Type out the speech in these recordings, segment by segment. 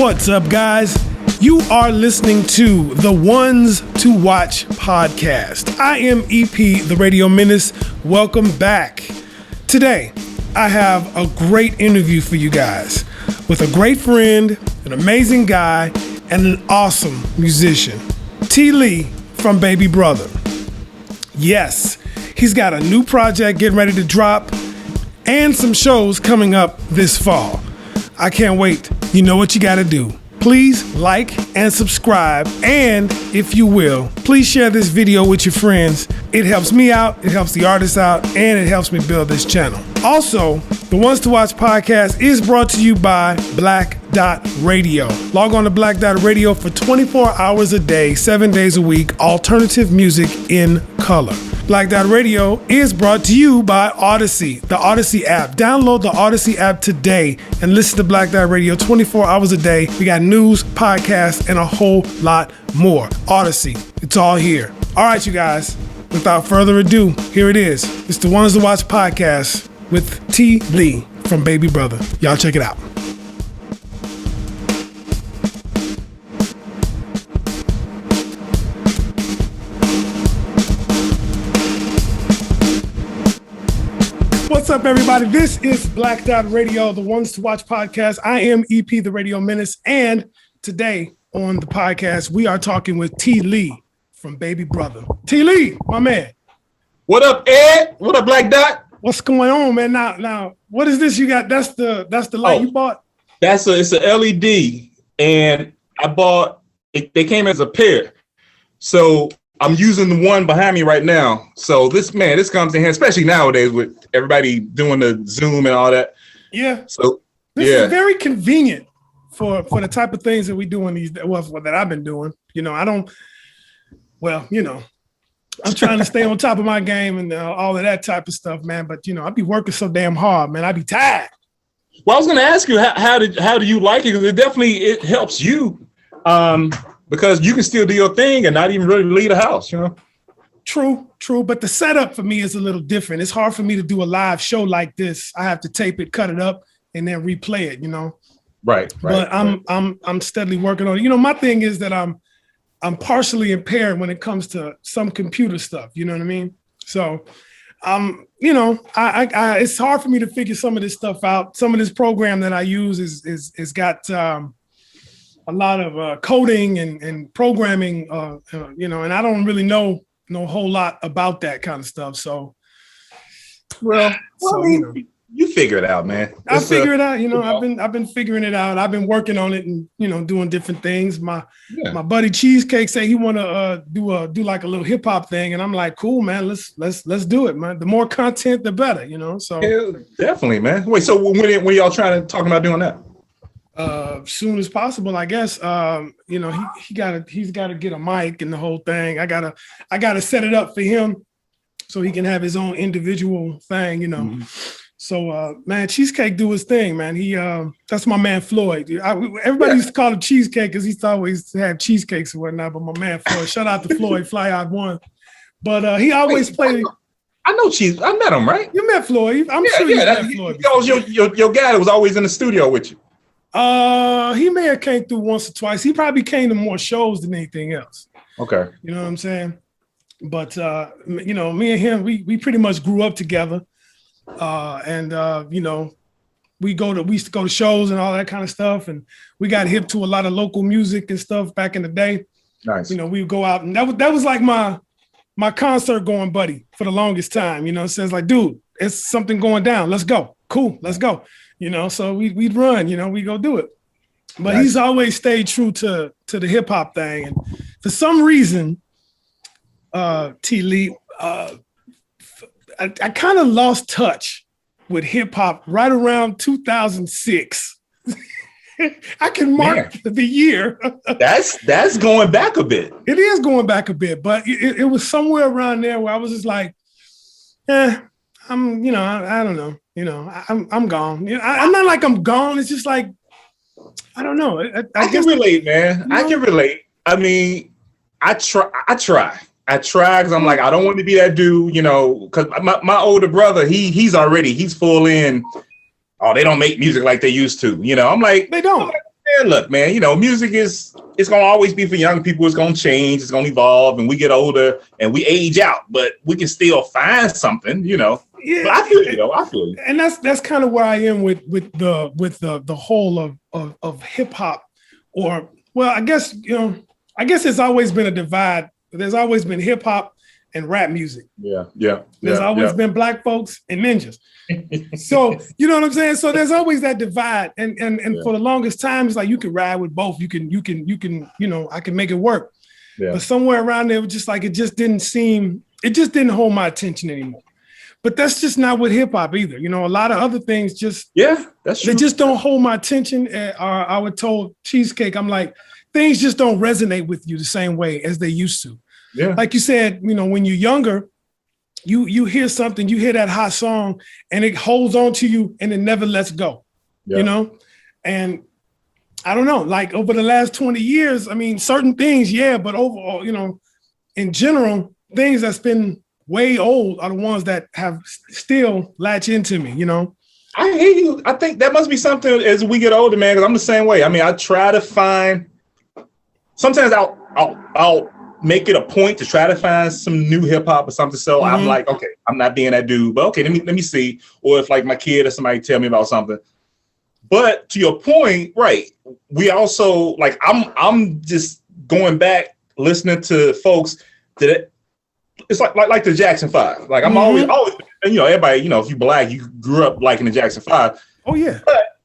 What's up, guys? You are listening to the Ones to Watch podcast. I am EP, the Radio Menace. Welcome back. Today, I have a great interview for you guys with a great friend, an amazing guy, and an awesome musician, TLEE from Babybrutha. Yes, he's got a new project getting ready to drop and some shows coming up this fall. I can't wait. You know what you got to do. Please like and subscribe, and if you will, please share this video with your friends. It helps me out, it helps the artists out, and it helps me build this channel. Also, the Ones to Watch podcast is brought to you by Black Dot Radio. Log on to Black Dot Radio for 24 hours a day, 7 days a week, alternative music in color. Black Dot Radio is brought to you by Odyssey, the Odyssey app. Download the Odyssey app today and listen to Black Dot Radio 24 hours a day. We got news, podcasts, and a whole lot more. Odyssey, it's all here. All right, you guys, without further ado, here it is. It's the Ones to Watch podcast with TLEE from Babybrutha. Y'all check it out. What's up, everybody? This is Black Dot Radio, the Ones to Watch podcast. I am EP, the Radio Menace, and today on the podcast, we are talking with TLEE from Babybrutha. TLEE, my man. What up, Ed? What up, Black Dot? What's going on, man? Now, what is this you got? That's the light you bought? It's a LED, and I bought it. They came as a pair, so I'm using the one behind me right now. So this comes in handy, especially nowadays with everybody doing the Zoom and all that. Yeah. So this is very convenient for the type of things that we do in these. Well, that I've been doing. I'm trying to stay on top of my game and all of that type of stuff, man. But I be working so damn hard, man. I be tired. Well, I was going to ask you how do you like it? Because it helps you. Because you can still do your thing and not even really leave the house, True. But the setup for me is a little different. It's hard for me to do a live show like this. I have to tape it, cut it up, and then replay it, Right. But I'm steadily working on it. My thing is that I'm partially impaired when it comes to some computer stuff. You know what I mean? So, it's hard for me to figure some of this stuff out. Some of this program that I use is got a lot of coding and programming, and I don't really know a whole lot about that kind of stuff. So, you figure it out, man. I figure it out. I've been figuring it out. I've been working on it and doing different things. My buddy Cheesecake said he want to do like a little hip hop thing, and I'm like, cool, man. Let's do it, man. The more content, the better. So yeah, definitely, man. Wait, so when y'all trying to talk about doing that? Soon as possible, I guess. He's got to get a mic and the whole thing. I gotta set it up for him so he can have his own individual thing, Mm-hmm. So, man, Cheesecake do his thing, man. He that's my man Floyd. Everybody used to call him Cheesecake because he used to always have cheesecakes and whatnot. But my man Floyd, shout out to Floyd, Fly Out One. But he always played. I know Cheese. I met him, right? You met Floyd. I'm sure you met Floyd. That was your guy that was always in the studio with you. He may have came through once or twice. He probably came to more shows than anything else. Okay. You know what I'm saying? But me and him, we pretty much grew up together. We used to go to shows and all that kind of stuff, and we got hip to a lot of local music and stuff back in the day. Nice. We would go out, and that was like my concert going buddy for the longest time. It says like, dude, it's something going down. Let's go. Cool. Let's go. So we'd run, we go do it. But He's always stayed true to the hip hop thing. And for some reason, TLEE, I kind of lost touch with hip hop right around 2006. I can mark the year. That's going back a bit. It is going back a bit, but it was somewhere around there where I was just like, I don't know. I'm gone. I'm not like I'm gone. It's just like, I don't know. I can relate, man. I can relate. I mean, I try because I'm like, I don't want to be that dude, because my older brother, he's full in. Oh, they don't make music like they used to. I'm like, they don't. man, look, man, music it's gonna always be for young people. It's gonna change. It's gonna evolve, and we get older and we age out. But we can still find something, Yeah, but I feel you, though. I feel you. And that's kind of where I am with the whole of hip hop, or I guess it's always been a divide. There's always been hip hop and rap music. Yeah. There's always been black folks and ninjas. So you know what I'm saying? So there's always that divide. And for the longest time, it's like you can ride with both. You can, I can make it work. Yeah. But somewhere around there, it just didn't hold my attention anymore. But that's just not with hip hop either. A lot of other things that's true. They just don't hold my attention. I would told Cheesecake, I'm like, things just don't resonate with you the same way as they used to. Yeah. Like you said, when you're younger, you hear something, you hear that hot song, and it holds on to you and it never lets go. Yeah. And I don't know, like over the last 20 years, I mean, certain things, but overall, in general, things that's been way old are the ones that have still latched into me, I hear you. I think that must be something as we get older, man, because I'm the same way. I mean, I try to find, sometimes I'll make it a point to try to find some new hip hop or something. So I'm like, okay, I'm not being that dude, but okay, let me see. Or if like my kid or somebody tell me about something. But to your point, right? We also like I'm just going back listening to folks that it's like the Jackson 5. Like I'm always everybody, if you black, you grew up liking the Jackson 5. Oh yeah. But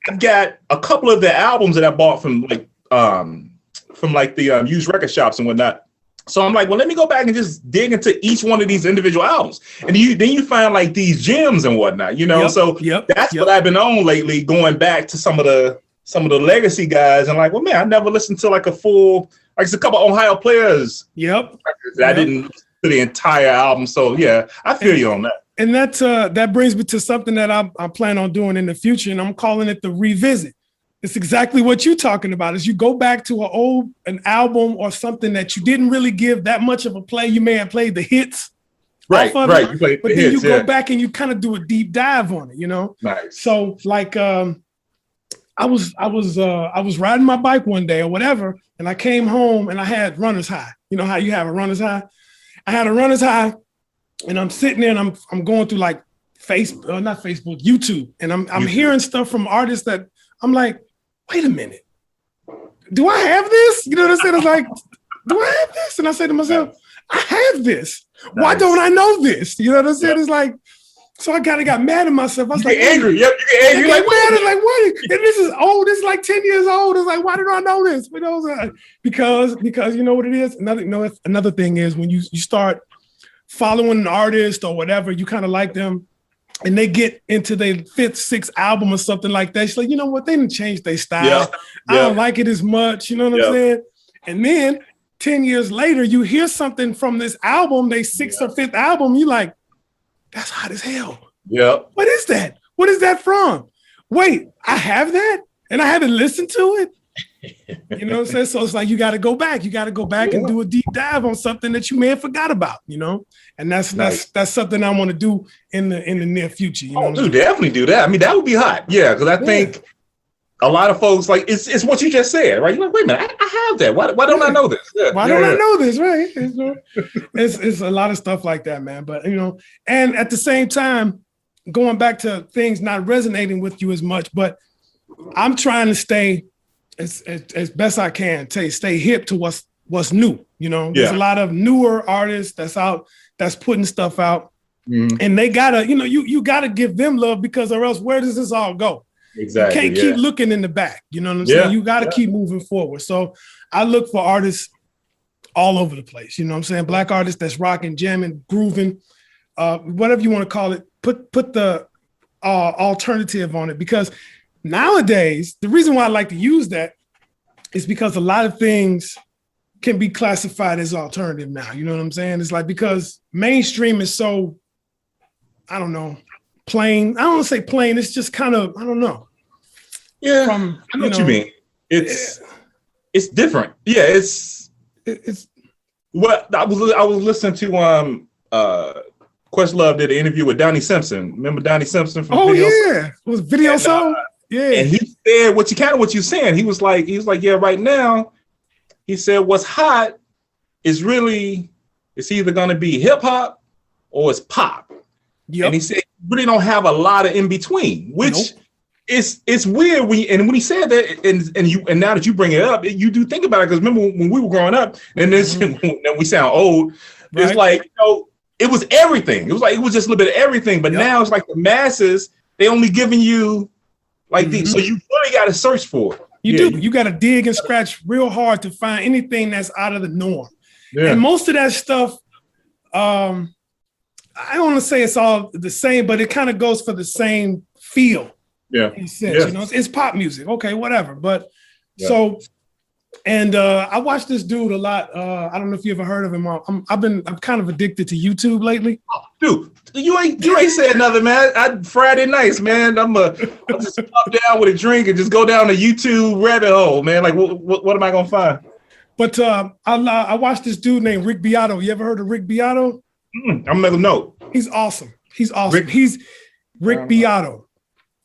I've got a couple of the albums that I bought from the used record shops and whatnot. So I'm like, well, let me go back and just dig into each one of these individual albums. And then you find like these gems and whatnot, that's what I've been on lately, going back to some of the legacy guys. And like, well, man, I never listened to like a full, like it's a couple of Ohio Players. Yep. I didn't listen to the entire album. So yeah, I feel you on that. And that brings me to something that I plan on doing in the future. And I'm calling it the revisit. It's exactly what you're talking about. Is you go back to an album or something that you didn't really give that much of a play. You may have played the hits, right? But then you go back and you kind of do a deep dive on it. Nice. So like, I was riding my bike one day or whatever, and I came home and I had runner's high. You know how you have a runner's high? I had a runner's high, and I'm sitting there and I'm going through like not Facebook, YouTube, and I'm hearing stuff from artists that I'm like, wait a minute, do I have this? You know what I'm saying? It's like, do I have this? And I said to myself, I have this. Nice. Why don't I know this? You know what I'm saying? Yep. It's like, so I kind of got mad at myself. I was like, angry. Yep, you get angry. Like, what? And this is old. This is like 10 years old. It's like, why did I know this? Because you know what it is? Another thing is when you start following an artist or whatever, you kind of like them, and they get into their 5th, 6th album or something like that. She's like, you know what? They didn't change their style. Yeah. I don't like it as much. You know what I'm saying? And then 10 years later, you hear something from this album, their 6th or 5th album. You like, that's hot as hell. Yeah. What is that? What is that from? Wait, I have that? And I haven't listened to it? You know what I'm saying? So it's like you got to go back. You got to go back and do a deep dive on something that you may have forgot about, And that's something I want to do in the near future. Definitely do that. I mean, that would be hot. Yeah, because I think a lot of folks like it's what you just said, right? You're like, wait a minute, I have that. Why don't I know this? Yeah, why don't I know this? Right? It's a lot of stuff like that, man. But and at the same time, going back to things not resonating with you as much, but I'm trying to stay as best I can to stay hip to what's new. There's a lot of newer artists that's out, that's putting stuff out, and they gotta, you gotta give them love, because or else where does this all go? Exactly. You can't keep looking in the back. You know what I'm saying? You gotta keep moving forward. So I look for artists all over the place. You know what I'm saying? Black artists that's rocking, jamming, grooving, whatever you want to call it. Put the alternative on it, because nowadays, the reason why I like to use that is because a lot of things can be classified as alternative now. You know what I'm saying? It's like, because mainstream is so, I don't know, plain. I don't want to say plain. It's just kind of, I don't know. Yeah, I know what you mean. It's different. Yeah, it's what I was listening to. Questlove did an interview with Donnie Simpson. Remember Donnie Simpson from Video? Yeah, it was Video Soul. Yeah, and said what you're saying. He was like, yeah, right now, he said what's hot is really, it's either gonna be hip hop or it's pop. Yep. And he said really don't have a lot of in between, which it's weird when he said that, and now that you bring it up, you do think about it, because remember when we were growing up, and this when we sound old, it's like, you know, it was everything. It was just a little bit of everything, but now it's like the masses, they only giving you like these, so you really got to search for it. You got to dig and scratch real hard to find anything that's out of the norm. Yeah. And most of that stuff, I don't want to say it's all the same, but it kind of goes for the same feel. Yeah. In a sense, you know, it's pop music. Okay, whatever. But so, and I watch this dude a lot. I don't know if you ever heard of him. I'm kind of addicted to YouTube lately. Oh, dude, you ain't said nothing, man. Friday nights, man. I'll just pop down with a drink and just go down the YouTube rabbit hole, man. Like, what am I gonna find? But I watched this dude named Rick Beato. You ever heard of Rick Beato? I'm gonna make a note. He's awesome. He's Rick Beato.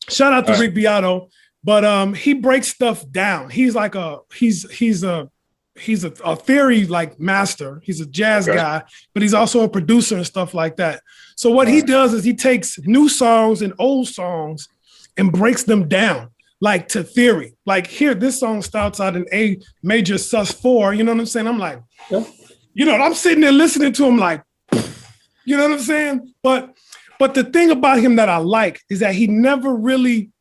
Shout out to Rick Beato, but he breaks stuff down. He's like he's a theory like master. He's a jazz guy, but he's also a producer and stuff like that. So what he does is he takes new songs and old songs and breaks them down like to theory. Like here, this song starts out in A major sus4. You know what I'm saying? I'm like, you know, I'm sitting there listening to him like, you know what I'm saying? But the thing about him that I like is that he never really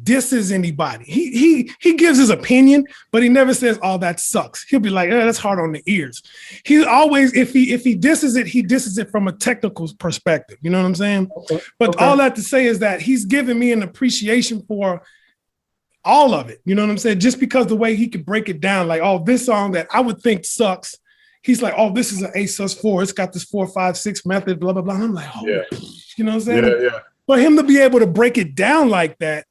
disses anybody. He gives his opinion, but he never says, "Oh, that sucks." He'll be like, "That's hard on the ears." He always, if he disses it, he disses it from a technical perspective. You know what I'm saying? But all that to say is that he's given me an appreciation for all of it. You know what I'm saying? Just because the way he could break it down, like, oh, this song that I would think sucks. He's like, oh, this is an A sus4. It's got this 4-5-6 method, blah, blah, blah. And I'm like, oh, you know what I'm saying? Yeah. For him to be able to break it down like that,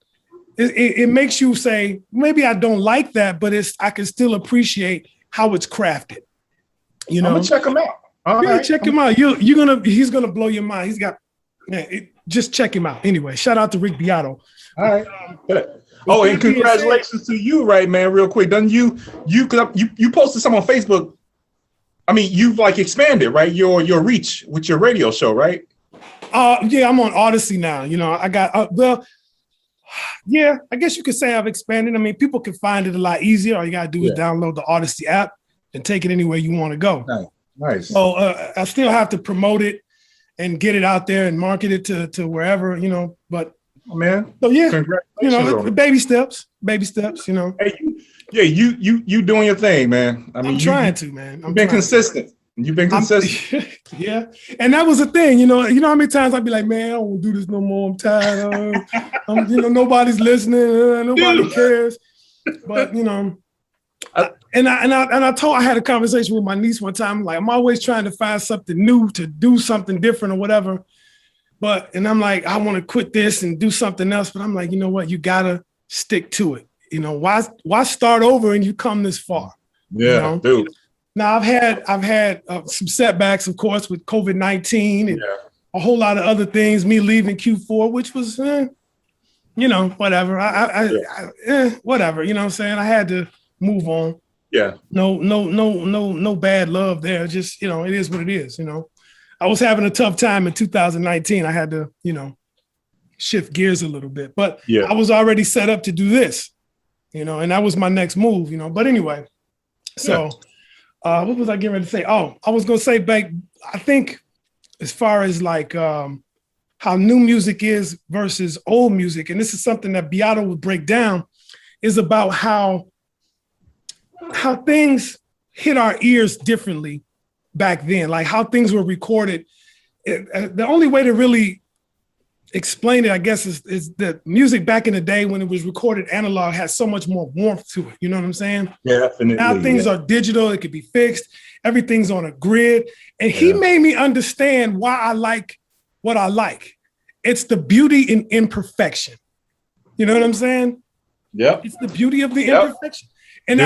it makes you say, maybe I don't like that, but I can still appreciate how it's crafted. You know? I'm gonna check him out. Check him out. He's gonna blow your mind. He's got, just check him out. Anyway, shout out to Rick Beato. All right. And congratulations to you, right, man? Real quick, you posted some on Facebook. I mean, you've like expanded, right? Your reach with your radio show, right? I'm on Odyssey now. You know, I got I guess you could say I've expanded. I mean, people can find it a lot easier. All you gotta do is download the Odyssey app and take it anywhere you want to go. Nice. So I still have to promote it and get it out there and market it to wherever, you know. But man, so congratulations, you know, baby steps, you know. Hey, you doing your thing, man. I mean, I'm trying to, man. You've been consistent. You've been consistent. Yeah. And that was the thing, you know how many times I'd be like, man, I don't want to do this no more. I'm tired. Nobody's listening. Nobody cares. But, you know, I had a conversation with my niece one time. Like, I'm always trying to find something new to do something different or whatever. And I'm like, I want to quit this and do something else. But I'm like, you know what? You got to stick to it. You know, why start over and you come this far? Yeah, you know? Dude. Now I've had some setbacks, of course, with COVID-19 and a whole lot of other things. Me leaving Q4, which was, you know, whatever. Whatever. You know what I'm saying? I had to move on. Yeah. No bad love there. Just, you know, it is what it is. You know, I was having a tough time in 2019. I had to, you know, shift gears a little bit, but I was already set up to do this. You know, and that was my next move, you know. But anyway, so what was I getting ready to say? Oh, I was going to say back, I think as far as like how new music is versus old music, and this is something that Beato would break down, is about how things hit our ears differently back then, like how things were recorded. The only way to really explain it, I guess, is that music back in the day when it was recorded analog had so much more warmth to it. You know what I'm saying? Yeah, definitely. Now things are digital. It could be fixed. Everything's on a grid. And he made me understand why I like what I like. It's the beauty in imperfection. You know what I'm saying? Yeah. It's the beauty of the imperfection. And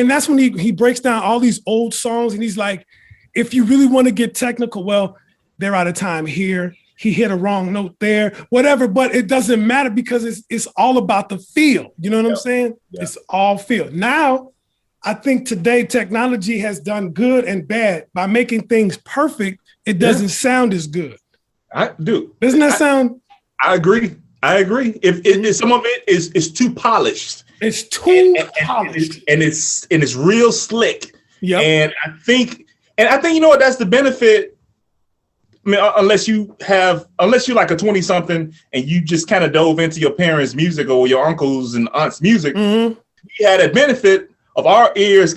that's when he breaks down all these old songs and he's like, if you really want to get technical, well, they're out of time here. he hit a wrong note there, whatever, but it doesn't matter because it's all about the feel. You know what I'm saying? Yeah. It's all feel. Now, I think today technology has done good and bad. By making things perfect, it doesn't sound as good. I do. Doesn't that sound? I agree. If some of it is too polished. It's too polished. And it's real slick. Yeah. And I think you know what, that's the benefit. I mean, unless you're like a 20-something and you just kind of dove into your parents' music or your uncles and aunts' music, we had a benefit of our ears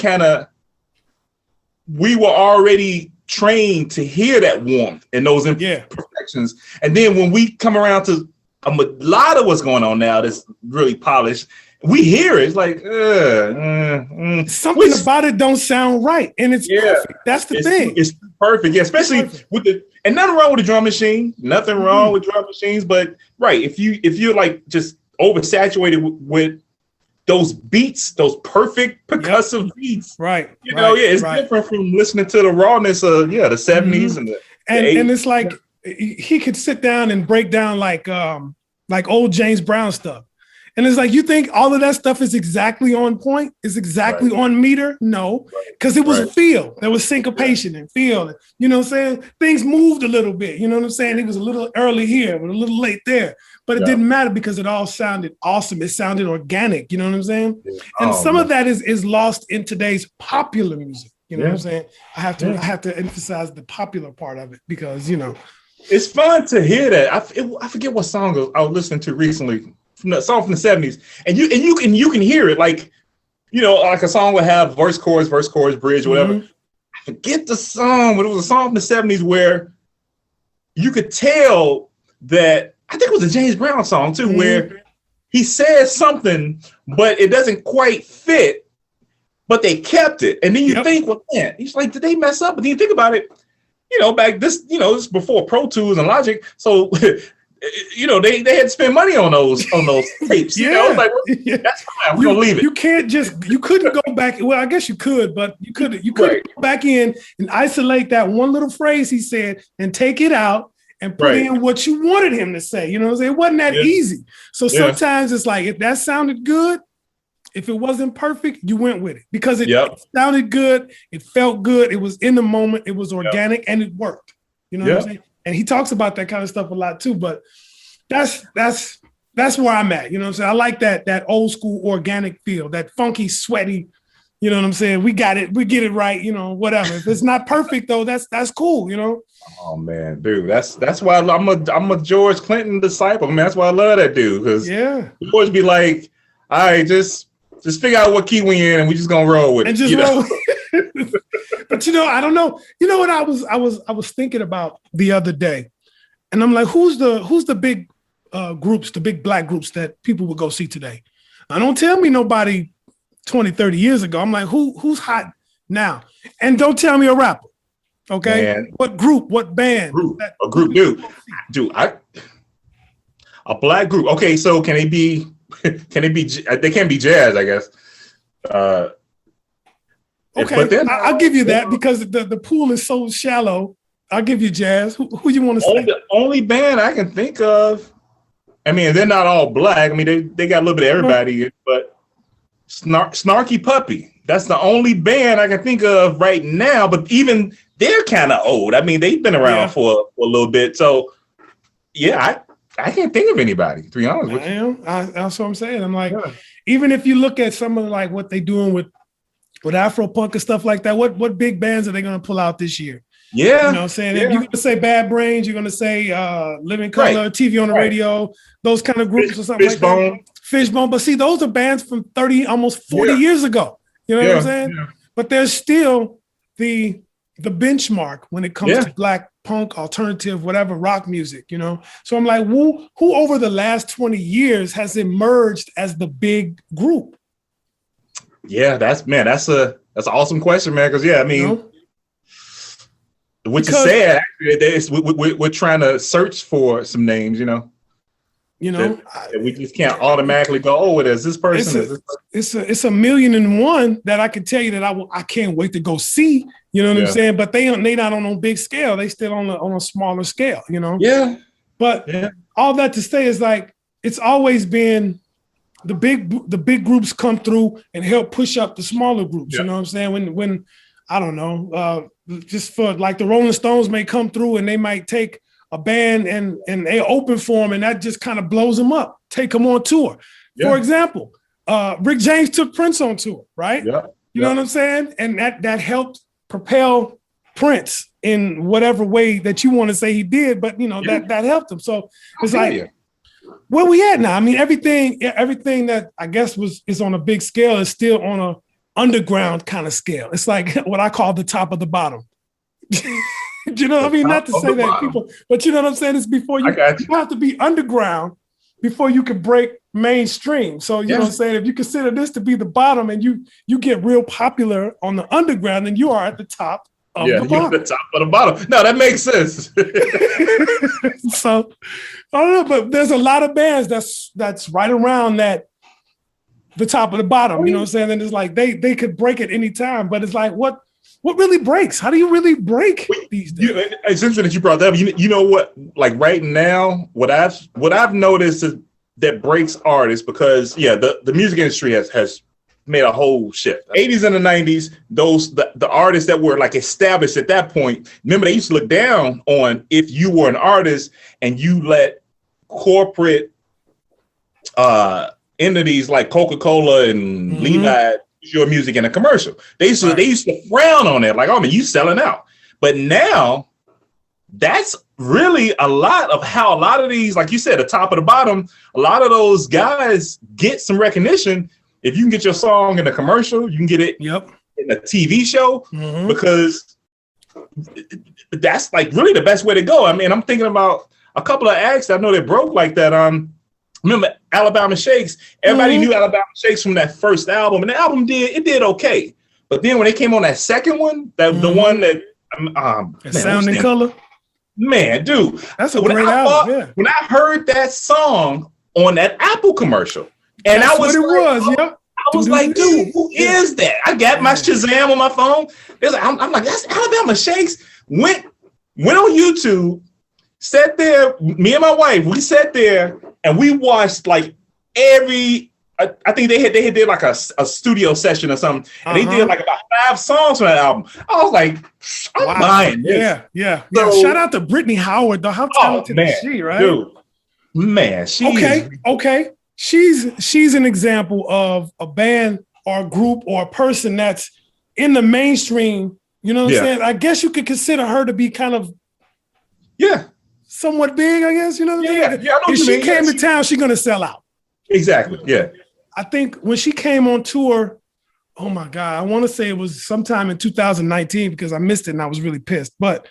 we were already trained to hear that warmth and those imperfections. And then when we come around to a lot of what's going on now that's really polished, we hear it. It's like, something about it don't sound right. And it's perfect. That's the thing. It's perfect. Yeah, especially with and nothing wrong with the drum machine. Nothing wrong with drum machines. But if you're like just oversaturated with those beats, those perfect percussive beats. Right. It's different from listening to the rawness of the 70s and the 80s. And it's like he could sit down and break down like old James Brown stuff. And it's like, you think all of that stuff is exactly on point, is exactly on meter? No, because it was a feel. There was syncopation and feel. You know what I'm saying? Things moved a little bit. You know what I'm saying? It was a little early here, but a little late there. But it didn't matter because it all sounded awesome. It sounded organic. You know what I'm saying? Yeah. And some of that is lost in today's popular music. You know what I'm saying? I have to emphasize the popular part of it because, it's fun to hear that. I forget what song I was listening to recently. From the song from the 70s, and you can hear it like a song would have verse, chorus, bridge, whatever. I forget the song, but it was a song from the 70s where you could tell that I think it was a James Brown song too, where he says something, but it doesn't quite fit, but they kept it. And then you think, well, man, he's like, did they mess up? But then you think about it, back this is before Pro Tools and Logic, so. They had to spend money on those tapes. Like, that's fine. We're gonna leave it. You couldn't go back. Well, I guess you could, but you couldn't go back in and isolate that one little phrase he said and take it out and put in what you wanted him to say. You know what I'm saying? It wasn't that easy. So sometimes it's like, if that sounded good, if it wasn't perfect, you went with it because it sounded good, it felt good, it was in the moment, it was organic, and it worked. You know what I'm saying? And he talks about that kind of stuff a lot too, but that's where I'm at. You know what I'm saying? I like that old school organic feel, that funky, sweaty, you know what I'm saying? We got it, we get it right, whatever. If it's not perfect though, that's cool, Oh man, dude, that's why I'm a George Clinton disciple. Man, that's why I love that dude. Because you always be like, all right, just figure out what key we in and we just gonna roll with it. And just roll. But I don't know. You know what I was thinking about the other day, and I'm like, who's the big groups, the big black groups that people would go see today? Now, don't tell me nobody 20, 30 years ago. I'm like, who's hot now? And don't tell me a rapper. Okay, man. What group? What band? A group, dude. A black group. Okay, so can they be? They can't be jazz, I guess. Okay, I'll give you that because the pool is so shallow. I'll give you jazz. Who you want to say? The only band I can think of. I mean, they're not all black. I mean, they got a little bit of everybody, but Snarky Puppy. That's the only band I can think of right now. But even they're kind of old. I mean, they've been around for a little bit. So, I can't think of anybody, to be honest with you. That's what I'm saying. I'm like, even if you look at some of like what they're doing with Afro punk and stuff like that, what big bands are they going to pull out this year? Yeah. You know what I'm saying? You're going to say Bad Brains, you're going to say Living Color, TV on the Radio, those kind of groups or something Fishbone. like that. Fishbone. But see, those are bands from 30, almost 40 years ago. You know what I'm saying? Yeah. But there's still the benchmark when it comes to black punk, alternative, whatever, rock music, So I'm like, who over the last 20 years has emerged as the big group? Yeah, that's an awesome question, man. Because I mean, which is sad. Actually, we're trying to search for some names, that we just can't automatically go, oh, there's this person. It's a million and one that I can tell you that I can't wait to go see. You know what I'm saying? But they not on a big scale. They still on a smaller scale. Yeah. But all that to say is like, it's always been the big groups come through and help push up the smaller groups. You know what I'm saying? When I don't know, just for like the Rolling Stones may come through and they might take a band and they open for them, and that just kind of blows them up, take them on tour. For example, Rick James took Prince on tour, right? You know what I'm saying? And that helped propel Prince in whatever way that you want to say he did, but that helped him. So it's like, where we at now? I mean, everything that I guess is on a big scale is still on a underground kind of scale. It's like what I call the top of the bottom. You know what I mean? Not to say that people, but you know what I'm saying? It's before you have to be underground before you can break mainstream. So you know what I'm saying? If you consider this to be the bottom and you get real popular on the underground, then you are at the top of the bottom. You're at the top of the bottom. No, that makes sense. So I don't know, but there's a lot of bands that's right around the top of the bottom. You know what I'm saying? And it's like they could break at any time, but it's like what really breaks? How do you really break these days? It's interesting that you brought that up. You know what? Like right now, what I've noticed is that breaks artists because the music industry has made a whole shift. 80s and the 90s, the artists that were like established at that point, remember they used to look down on if you were an artist and you let corporate entities like Coca-Cola and Levi use your music in a commercial. They used to frown on it, like, oh man, you selling out. But now that's really a lot of how a lot of these, like you said, the top of the bottom, a lot of those guys get some recognition. If you can get your song in a commercial, you can get it in a TV show because that's like really the best way to go. I mean, I'm thinking about a couple of acts I know that broke like that. Remember Alabama Shakes? Everybody knew Alabama Shakes from that first album, and the album did okay. But then when they came on that second one, the one that Sound and Color. Man, dude, that's a great album. When I heard that song on that Apple commercial, and I was like, dude, who is that? I got my Shazam on my phone. I'm like, that's Alabama Shakes. Went on YouTube, sat there, me and my wife, we sat there and we watched like I think they did like a studio session or something, and they did like about 5 songs from that album. I was like, I'm buying this. Yeah. Shout out to Brittany Howard, though. How talented is she, right? Dude, man, okay. She's an example of a band or a group or a person that's in the mainstream. You know what I'm saying? I guess you could consider her to be kind of somewhat big, I guess. You know what I'm saying? If she came to town, she's gonna sell out. Exactly. Yeah. I think when she came on tour, oh my God, I want to say it was sometime in 2019 because I missed it and I was really pissed. But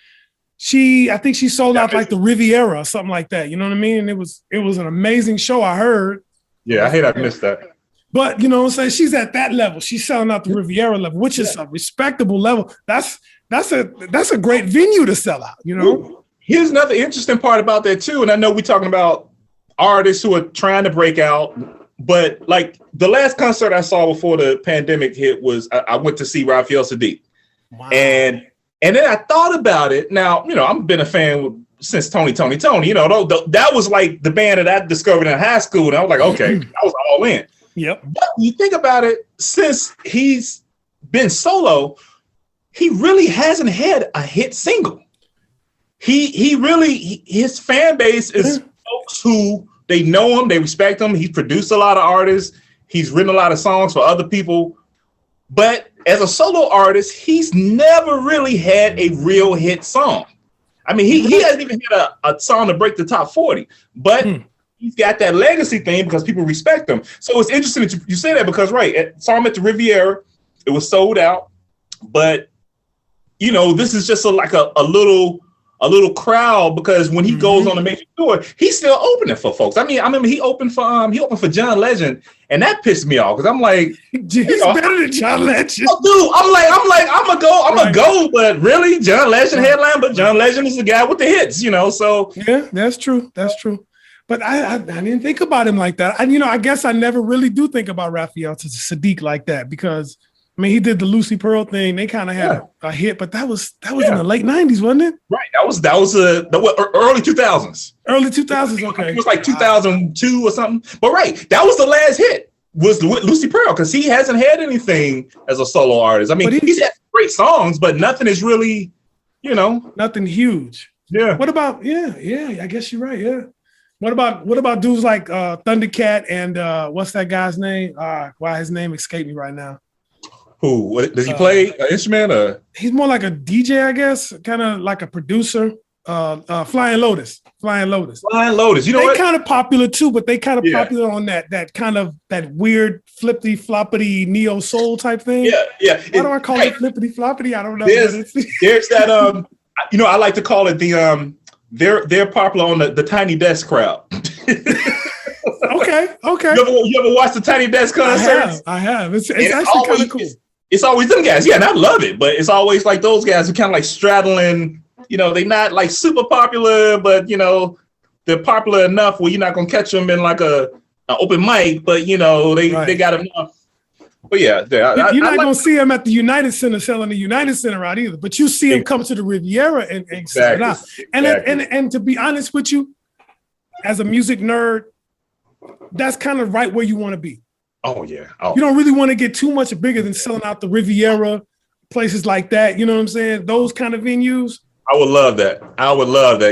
I think she sold out like the Riviera or something like that. You know what I mean? And it was an amazing show, I heard. Yeah, I hate I missed that. But you know what I'm saying? She's at that level. She's selling out the Riviera level, which is a respectable level. That's a great venue to sell out, you know? Ooh. Here's another interesting part about that too. And I know we're talking about artists who are trying to break out, but like the last concert I saw before the pandemic hit was I went to see Raphael Sadiq. Wow. And then I thought about it. Now, I've been a fan since Tony. That was like the band that I discovered in high school. And I was like, okay, I was all in. Yep. But you think about it, since he's been solo, he really hasn't had a hit single. His fan base is folks who they know him, they respect him. He's produced a lot of artists. He's written a lot of songs for other people. But as a solo artist, he's never really had a real hit song. I mean, he hasn't even had a song to break the top 40. But he's got that legacy thing because people respect him. So it's interesting that you say that because, saw him at the Riviera. It was sold out. But, this is just a little crowd because when he goes on a major tour, he's still opening for folks. I mean, I remember he opened for John Legend, and that pissed me off because I'm like, he's better than John Legend. Oh, dude, I'm gonna go, but really, John Legend headline, but John Legend is the guy with the hits, So yeah, that's true. But I didn't think about him like that. I guess I never really do think about Raphael Sadiq like that because I mean, he did the Lucy Pearl thing. They kind of had a hit, but that was in the late 90s, wasn't it? Right. That was the early 2000s. Early 2000s. Okay. It was like 2002 or something. But right, that was the last hit. Was with Lucy Pearl, because he hasn't had anything as a solo artist. I mean, he's had great songs, but nothing is really, nothing huge. Yeah. What about I guess you're right. Yeah. What about dudes like Thundercat and what's that guy's name? Why his name escaped me right now. Who? What, does he play an instrument? Or? He's more like a DJ, I guess, kind of like a producer. Flying Lotus. You know what? They kind of popular too, but they kind of popular on that kind of that weird flippity floppity neo soul type thing. Yeah. Why do I call it flippity floppity? I don't know. There's that I like to call it the they're popular on the Tiny Desk crowd. Okay. You ever watch the Tiny Desk concerts? I have. It's actually kind of cool. It's always them guys. Yeah, and I love it, but it's always like those guys who kind of like straddling. They're not like super popular, but they're popular enough where you're not gonna catch them in like an open mic, but they got enough. But yeah, you're not gonna see them at the United Center selling the United Center out either. But you see them come to the Riviera and sell it out. And to be honest with you, as a music nerd, that's kind of right where you want to be. Oh yeah. You don't really want to get too much bigger than selling out the Riviera, places like that. You know what I'm saying? Those kind of venues. I would love that.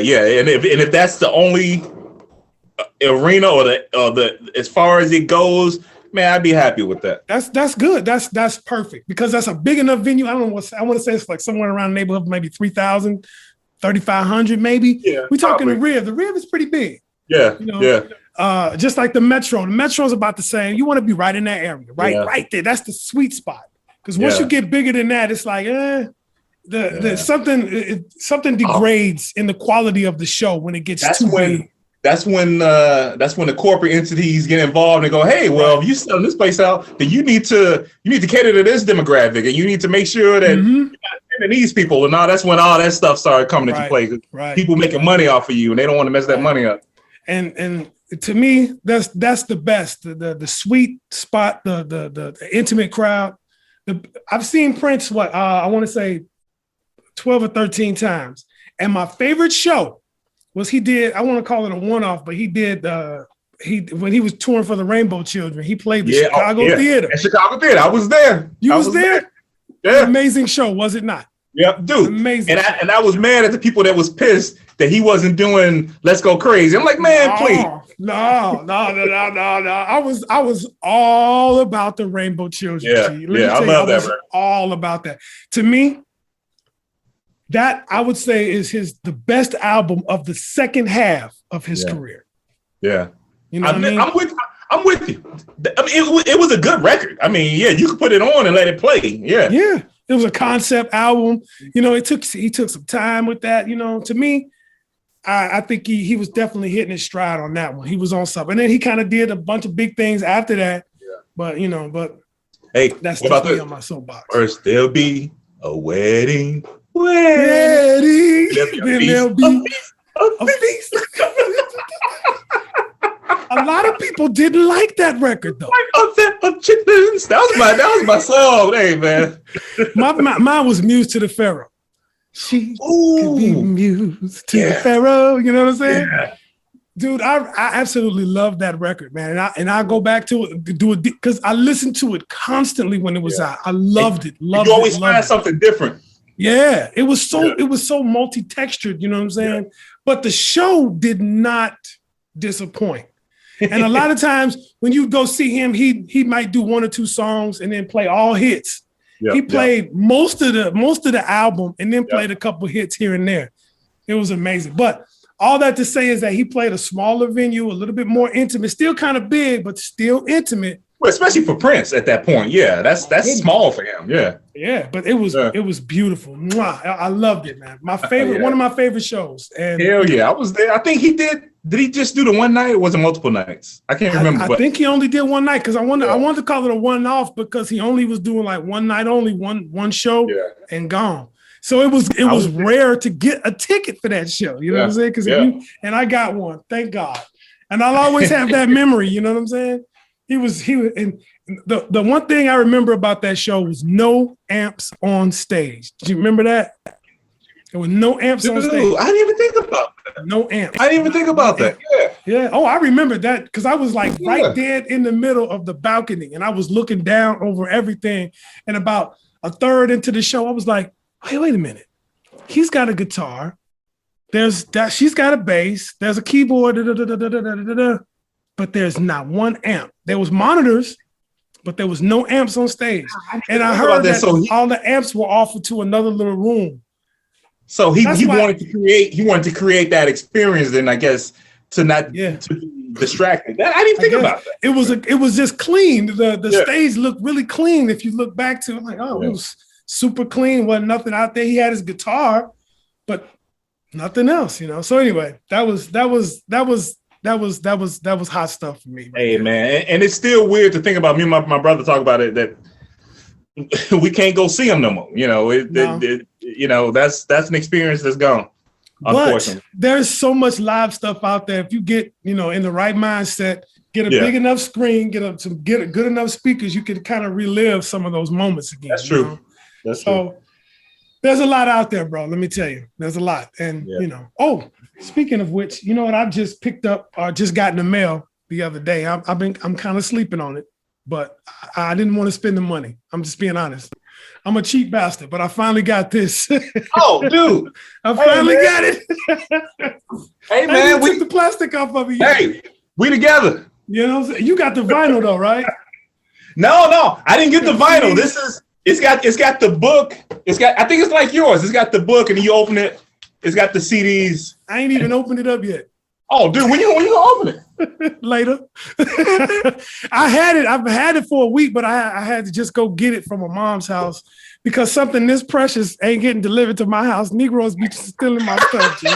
Yeah. And if that's the only arena or the as far as it goes, man, I'd be happy with that. That's good. That's perfect, because that's a big enough venue. I don't know what I want to say. It's like somewhere around the neighborhood of maybe 3,000, 3,500 maybe. Yeah, we're talking the Riv. The Riv is pretty big. Yeah. Just like the Metro. The Metro's about the same. You want to be right in that area, right there. That's the sweet spot. Because once you get bigger than that, it's like something degrades in the quality of the show when it gets too big. That's when the corporate entities get involved and go, hey, well, if you're selling this place out, then you need to cater to this demographic, and you need to make sure that you're not sending these people. And that's when all that stuff started coming into play. People making money off of you, and they don't want to mess that money up. And to me, that's the best. The sweet spot, the intimate crowd. I've seen Prince. I want to say 12 or 13 times, and my favorite show was he did. I want to call it a one-off, but he did. When he was touring for the Rainbow Children, he played the Chicago Theater. At Chicago Theater, I was there. You was there? Yeah, amazing show, was it not? Yep, dude. Amazing. And I was mad at the people that was pissed that he wasn't doing Let's Go Crazy. I'm like, man, please. No. I was all about the Rainbow Children. I love that. All about that. To me, that I would say is the best album of the second half of his career. Yeah. You know what I mean? I'm with you. I mean, it was a good record. I mean, yeah, you could put it on and let it play. Yeah. Yeah. It was a concept album. He took some time with that. To me, I think he was definitely hitting his stride on that one. He was on something. And then he kind of did a bunch of big things after that. Yeah. But hey, that's definitely on my soapbox. First there'll be a wedding. Then there'll be a feast. A lot of people didn't like that record though. That was my song. Hey man. Mine was Muse to the Pharaoh. She could be Muse to the Pharaoh. You know what I'm saying? Yeah. Dude, I absolutely love that record, man. And I go back to it, do it because I listened to it constantly when it was out. I loved it. You always find something different. Yeah, it was so multi-textured, you know what I'm saying? Yeah. But the show did not disappoint. And a lot of times when you go see him, he might do one or two songs and then play all hits. Yep, he played most of the album and then played a couple hits here and there. It was amazing. But all that to say is that he played a smaller venue, a little bit more intimate, still kind of big, but still intimate. Well, especially for Prince at that point. Yeah, that's small for him. Yeah. Yeah, but it was beautiful. Mwah. I loved it, man. My favorite, one of my favorite shows. And hell yeah, I was there. I think he did. Did he just do the one night or was it multiple nights? I can't remember. I think he only did one night because I wanted to call it a one-off because he only was doing like one night only, one show and gone. So it was rare to get a ticket for that show. You know what I'm saying? And I got one, thank God. And I'll always have that memory. You know what I'm saying? and the one thing I remember about that show was no amps on stage. Do you remember that? There were no amps on stage. I didn't even think about that. No amps. I didn't even think about that. Yeah. Yeah. Oh, I remember that because I was like right dead in the middle of the balcony and I was looking down over everything. And about a third into the show, I was like, hey, wait a minute. He's got a guitar. There's that. She's got a bass. There's a keyboard. But there's not one amp. There was monitors, but there was no amps on stage. And I heard that all the amps were offered to another little room. So he wanted to create that experience, then I guess to not to be distracted. I didn't think about that. It was just clean. The stage looked really clean. If you look back to it, like, it was super clean. Wasn't nothing out there. He had his guitar, but nothing else, So anyway, that was hot stuff for me. Hey man, and it's still weird to think about. Me and my brother talk about it that we can't go see him no more. That's an experience that's gone. Unfortunately, but there's so much live stuff out there. If you get in the right mindset, get a big enough screen, get good enough speakers, you can kind of relive some of those moments again. That's true. That's true. There's a lot out there, bro. Let me tell you, there's a lot. And Oh, speaking of which, you know what? I just picked up or just got in the mail the other day. I'm kind of sleeping on it. But I didn't want to spend the money. I'm just being honest. I'm a cheap bastard, but I finally got this. Oh, dude. I finally got it. Hey, man. We took the plastic off of it. Hey, we together. You know what I'm saying? You got the vinyl though, right? No. I didn't get the vinyl. It's got the book. I think it's like yours. It's got the book and you open it. It's got the CDs. I ain't even opened it up yet. Oh, dude, when you gonna open it? Later. I've had it for a week, but I had to just go get it from my mom's house because something this precious ain't getting delivered to my house. Negroes be stealing my stuff, G.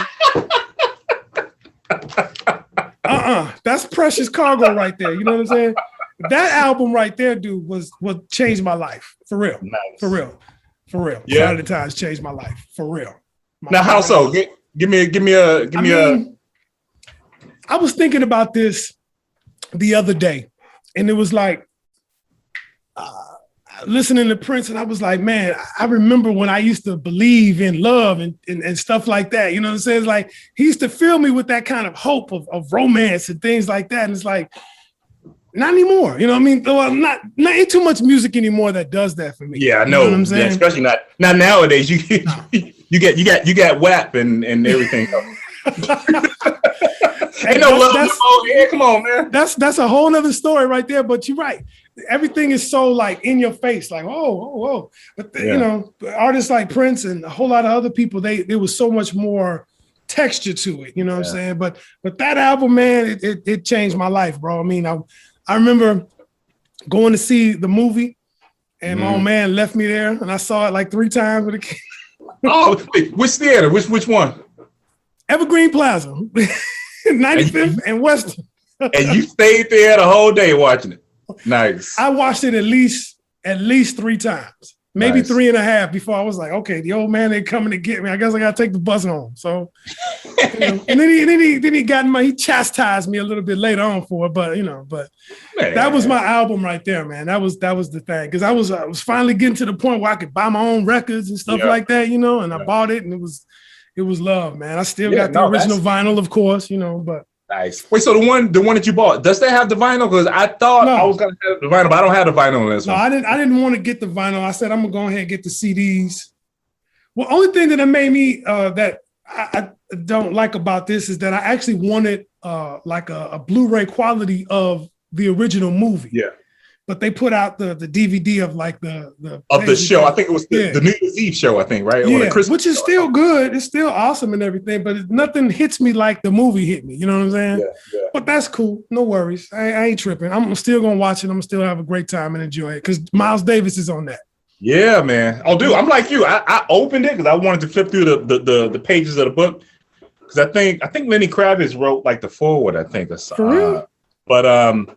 That's precious cargo right there. You know what I'm saying? That album right there, dude, was what changed my life. For real. Nice. For real. Yeah. Sign of the Times changed my life. For real. Now, how so? Give me a. I was thinking about this the other day, and it was like listening to Prince, and I was like, man, I remember when I used to believe in love and stuff like that. You know what I'm saying? It's like he used to fill me with that kind of hope of romance and things like that. And it's like, not anymore. You know what I mean? Well, not ain't too much music anymore that does that for me. Yeah, I know. You know what I'm saying? Yeah, especially not nowadays. You got WAP and everything. Ain't no love here. Come on, man. That's a whole nother story right there. But you're right. Everything is so like in your face, like oh. But artists like Prince and a whole lot of other people, there was so much more texture to it. You know what I'm saying? But that album, man, it changed my life, bro. I mean, I remember going to see the movie, and my old man left me there, and I saw it like 3 times with a kid. Oh, wait, which theater? Which one? Evergreen Plaza. 95th and Western. And you stayed there the whole day watching it. Nice. I watched it at least 3 times, maybe 3.5 before I was like, okay, the old man ain't coming to get me. I guess I gotta take the bus home. So, and then he chastised me a little bit later on for it, but man, that was my album right there, man. That was the thing because I was finally getting to the point where I could buy my own records and stuff like that, and I bought it and it was love, man. I still got the original vinyl, of course, but nice. Wait, so the one that you bought, does that have the vinyl? Because I thought I was gonna have the vinyl, but I don't have the vinyl on this one. I didn't want to get the vinyl. I said I'm gonna go ahead and get the CDs. Well, only thing that made me that I don't like about this is that I actually wanted like a Blu-ray quality of the original movie. Yeah. But they put out the DVD of like the show. I think it was the New Year's Eve show, I think, right? Yeah, which is still good. It's still awesome and everything, but nothing hits me like the movie hit me. You know what I'm saying? Yeah. But that's cool. No worries. I ain't tripping. I'm still going to watch it. I'm still have a great time and enjoy it because Miles Davis is on that. Yeah, man. Oh, dude, I'm like you. I opened it because I wanted to flip through the pages of the book because I think Lenny Kravitz wrote like the foreword, I think. For real? But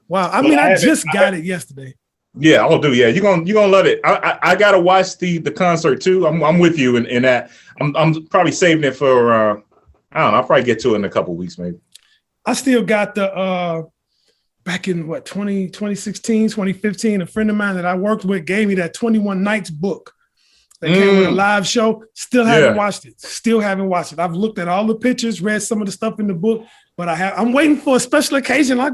wow, I just got it yesterday. Yeah, I'll do. Yeah, you're gonna love it. I gotta watch the concert too. I'm with you in that. I'm probably saving it for I don't know. I'll probably get to it in a couple of weeks maybe. I still got the back in 2016, 2015, a friend of mine that I worked with gave me that 21 Nights book that came with a live show. Still haven't watched it. Still haven't watched it. I've looked at all the pictures, read some of the stuff in the book, but I'm waiting for a special occasion. Like,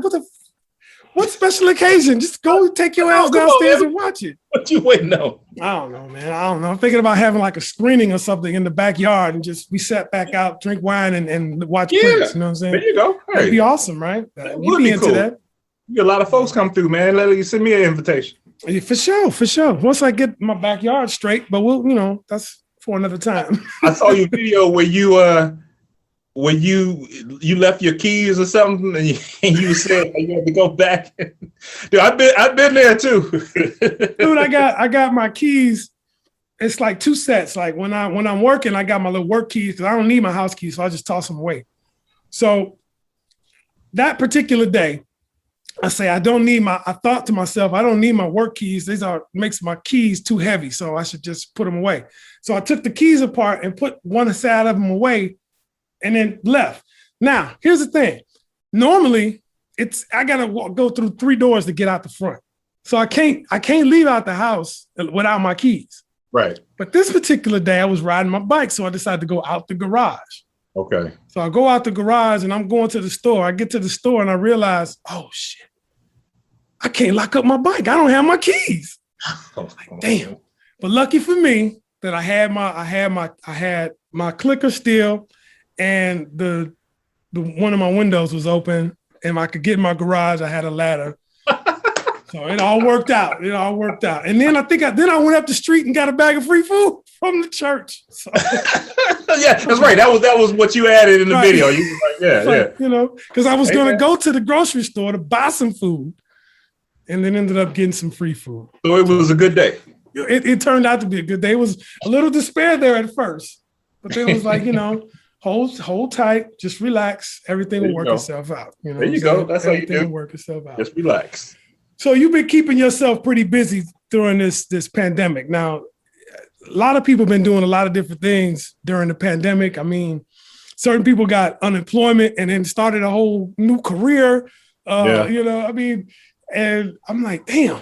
what special occasion? Just go take your ass downstairs and watch it. What you waiting on? I don't know, man. I don't know. I'm thinking about having like a screening or something in the backyard and just we sat back out, drink wine and watch Prince. You know what I'm saying? There you go. Hey. That'd be awesome, right? You'd be into cool. That. You get a lot of folks come through, man. Let you send me an invitation. Yeah, for sure. Once I get my backyard straight, but that's for another time. I saw your video where you left your keys or something, and you said you had to go back. Dude, I've been there too. Dude, I got my keys. It's like two sets. Like when I'm working, I got my little work keys because I don't need my house keys, so I just toss them away. So that particular day, I thought to myself, I don't need my work keys. Makes my keys too heavy, so I should just put them away. So I took the keys apart and put one side of them away and then left. Now, here's the thing. Normally, I gotta go through 3 doors to get out the front. So I can't leave out the house without my keys. Right. But this particular day, I was riding my bike, so I decided to go out the garage. Okay. So I go out the garage and I'm going to the store. I get to the store and I realize, oh shit, I can't lock up my bike. I don't have my keys. Like, damn. But lucky for me that I had my clicker still, and the one of my windows was open, and I could get in my garage. I had a ladder. So it all worked out. And then I went up the street and got a bag of free food from the church. So. Yeah, that's right. That was what you added in the video. You were like, yeah. Because I was going to go to the grocery store to buy some food, and then ended up getting some free food. So it was a good day. It turned out to be a good day. It was a little despair there at first, but then it was like, hold tight, just relax. Everything will work itself out. There you go. That's how you do. Everything will work itself out. Just relax. So you've been keeping yourself pretty busy during this pandemic. Now, a lot of people have been doing a lot of different things during the pandemic. I mean, certain people got unemployment and then started a whole new career. And I'm like, damn.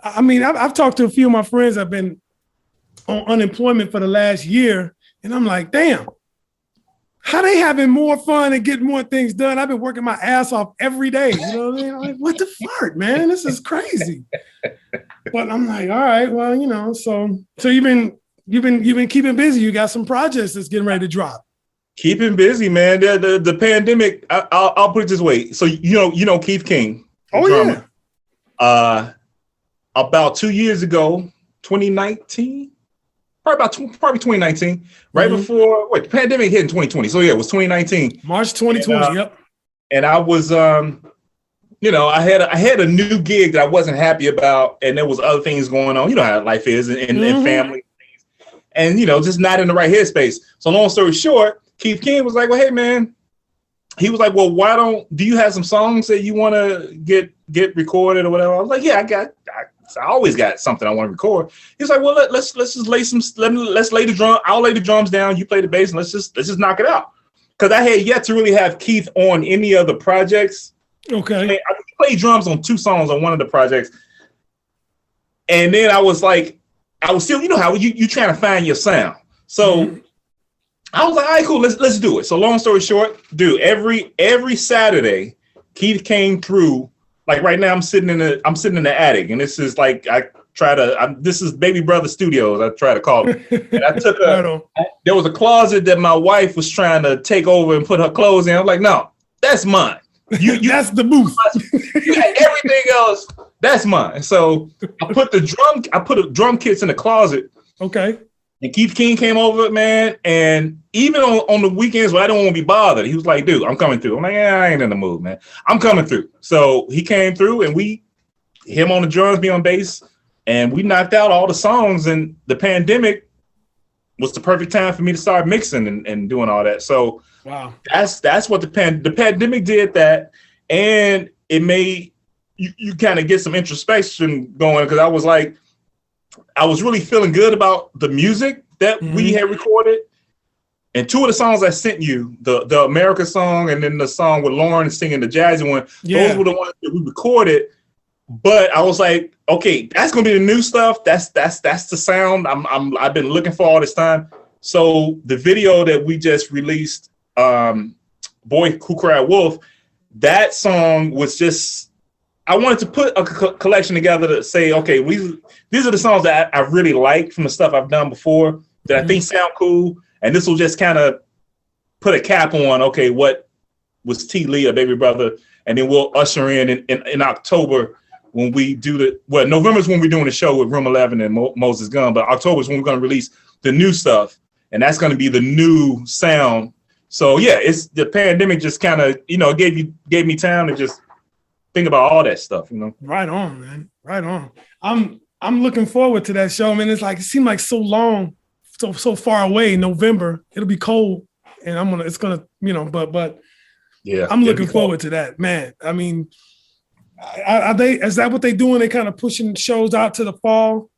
I mean, I've talked to a few of my friends that have been on unemployment for the last year, and I'm like, damn. How they having more fun and getting more things done? I've been working my ass off every day. You know what I mean? I'm like, what the fuck, man? This is crazy. But I'm like, all right, well, so you've been keeping busy. You got some projects that's getting ready to drop. Keeping busy, man. The pandemic. I'll put it this way. So you know Keith King. Oh drummer. Yeah. About 2 years ago, 2019. Probably 2019, right before the pandemic hit in 2020. So yeah, it was 2019. March 2020. Yep. And I was, I had a new gig that I wasn't happy about, and there was other things going on. You know how life is, and family things, and just not in the right headspace. So long story short, Keith King was like, "Well, hey man," he was like, "Well, do you have some songs that you want to get recorded or whatever?" I was like, "Yeah, I always got something I want to record." He's like, "Well, let's just lay let's lay the drum. I'll lay the drums down. You play the bass, and let's just knock it out." Because I had yet to really have Keith on any of the projects. Okay. I played drums on 2 songs on one of the projects, and then I was still, how you trying to find your sound. So I was like, "All right, cool. Let's do it." So long story short, dude, every Saturday, Keith came through. Like right now, I'm sitting in the attic, and this is like this is Babybrutha Studios. I try to call it. And I took there was a closet that my wife was trying to take over and put her clothes in. I was like, "No, that's mine. You that's the booth. You got everything else. That's mine." So I put the drum kits in the closet. Okay. And Keith King came over, man, and even on the weekends where I don't want to be bothered, he was like, "Dude, I'm coming through." I'm like, "Yeah, I ain't in the mood, man. I'm coming through." So he came through, and him on the drums, me on bass, and we knocked out all the songs. And the pandemic was the perfect time for me to start mixing and doing all that. So wow, that's what the pandemic did that, and it made you kind of get some introspection going, because I was really feeling good about the music that we had recorded. And two of the songs I sent you, the America song and then the song with Lauren singing the jazzy one, those were the ones that we recorded. But I was like, okay, that's gonna be the new stuff. That's the sound I've been looking for all this time. So the video that we just released, Boy Who Cried Wolf, that song was just, I wanted to put a collection together to say, okay, these are the songs that I really like from the stuff I've done before that I think sound cool. And this will just kind of put a cap on, okay, what was TLEE of Babybrutha, and then we'll usher in October when we do November is when we're doing the show with Room 11 and Moses Gunn, but October is when we're going to release the new stuff, and that's going to be the new sound. So yeah, it's the pandemic just kind of, gave me time to just think about all that stuff, Right on, man. Right on. I'm looking forward to that show, man. It seemed like so long, so far away. November, it'll be cold, and it's gonna, but yeah, I'm looking forward to that, man. I mean, is that what they doing? They kind of pushing shows out to the fall?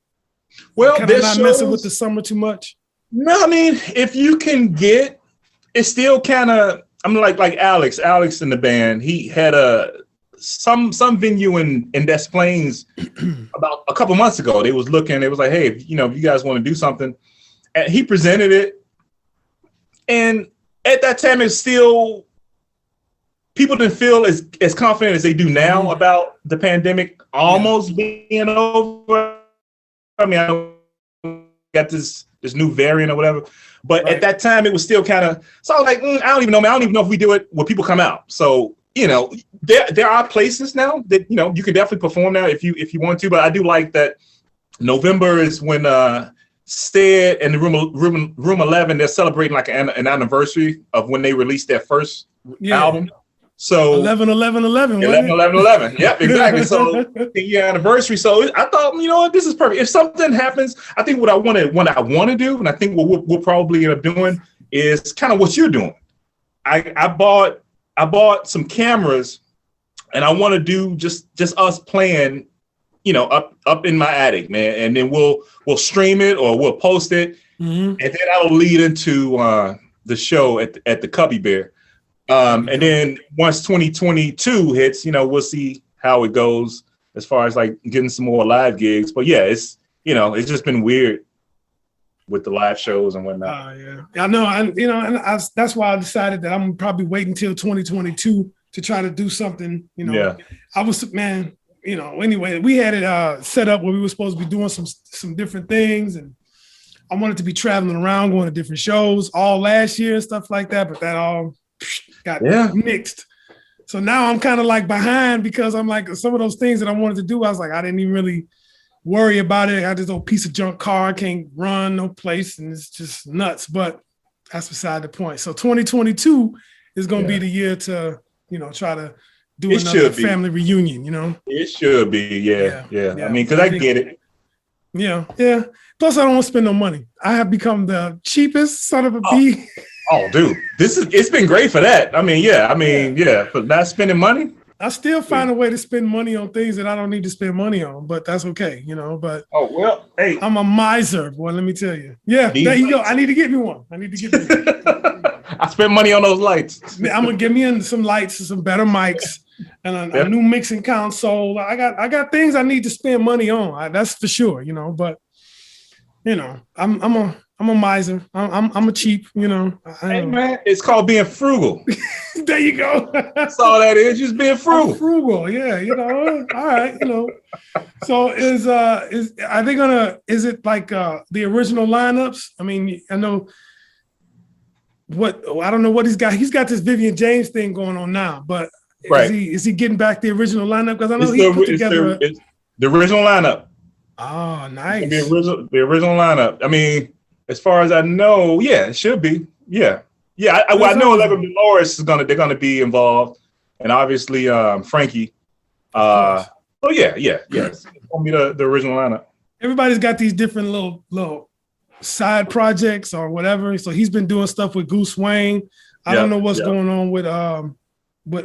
Well, they're not messing with the summer too much. No, I mean, if you can get, it's still kind of, I'm like Alex in the band. He had some venue in Des Plaines about a couple months ago. They was looking, it was like, hey, if you guys want to do something, and he presented it. And at that time, it's still, people didn't feel as confident as they do now about the pandemic almost being over. I mean, I got this new variant or whatever, but at that time it was still kind of, so I was like, I don't even know, man. I don't even know if we do it when people come out. So, there are places now that, you can definitely perform now if you want to, but I do like that November is when Stead and the Room 11, they're celebrating like an anniversary of when they released their first album. So 11/11/11. Yep, exactly. So the year anniversary. So I thought, this is perfect. If something happens, I think what I want to do, and I think what we'll probably end up doing is kind of what you're doing. I bought some cameras, and I want to do just us playing, up in my attic, man. And then we'll stream it or we'll post it, and then that'll lead into the show at the Cubby Bear. And then once 2022 hits, we'll see how it goes as far as like getting some more live gigs. But yeah, it's just been weird with the live shows and whatnot. I know. That's why I decided that I'm probably waiting until 2022 to try to do something. I was, man. Anyway, we had it set up where we were supposed to be doing some different things, and I wanted to be traveling around, going to different shows all last year and stuff like that. But that all got mixed. So now I'm kind of like behind because I'm like, some of those things that I wanted to do, I was like, I didn't even really worry about it. I got this old piece of junk car, I can't run no place, and it's just nuts. But that's beside the point. So 2022 is going to be the year to, try to do another family reunion, It should be, yeah. I mean, because I get it. Yeah. Plus, I don't want to spend no money. I have become the cheapest son of a bee. Oh, dude, it's been great for that. I mean, but not spending money. I still find a way to spend money on things that I don't need to spend money on, but that's okay, But hey, I'm a miser, boy. Let me tell you. Yeah, there you go. I need to get me one. I spend money on those lights. I'm gonna get me some lights and some better mics and a new mixing console. I got things I need to spend money on. That's for sure, But I'm a miser. I'm a cheap, Hey man, it's called being frugal. There you go. That's all that is, just being frugal. Frugal, yeah. All right, So is it like the original lineups? I mean, I know I don't know what he's got. He's got this Vivian James thing going on now, but is he getting back the original lineup? Because I know he put together the original lineup. Oh, nice. The original lineup. I mean, as far as I know, it should be. Yeah. I know Allegra Dolores they're gonna be involved, and obviously Frankie. It's gonna be the original lineup. Everybody's got these different little side projects or whatever. So he's been doing stuff with Goose Wayne. I don't know what's going on with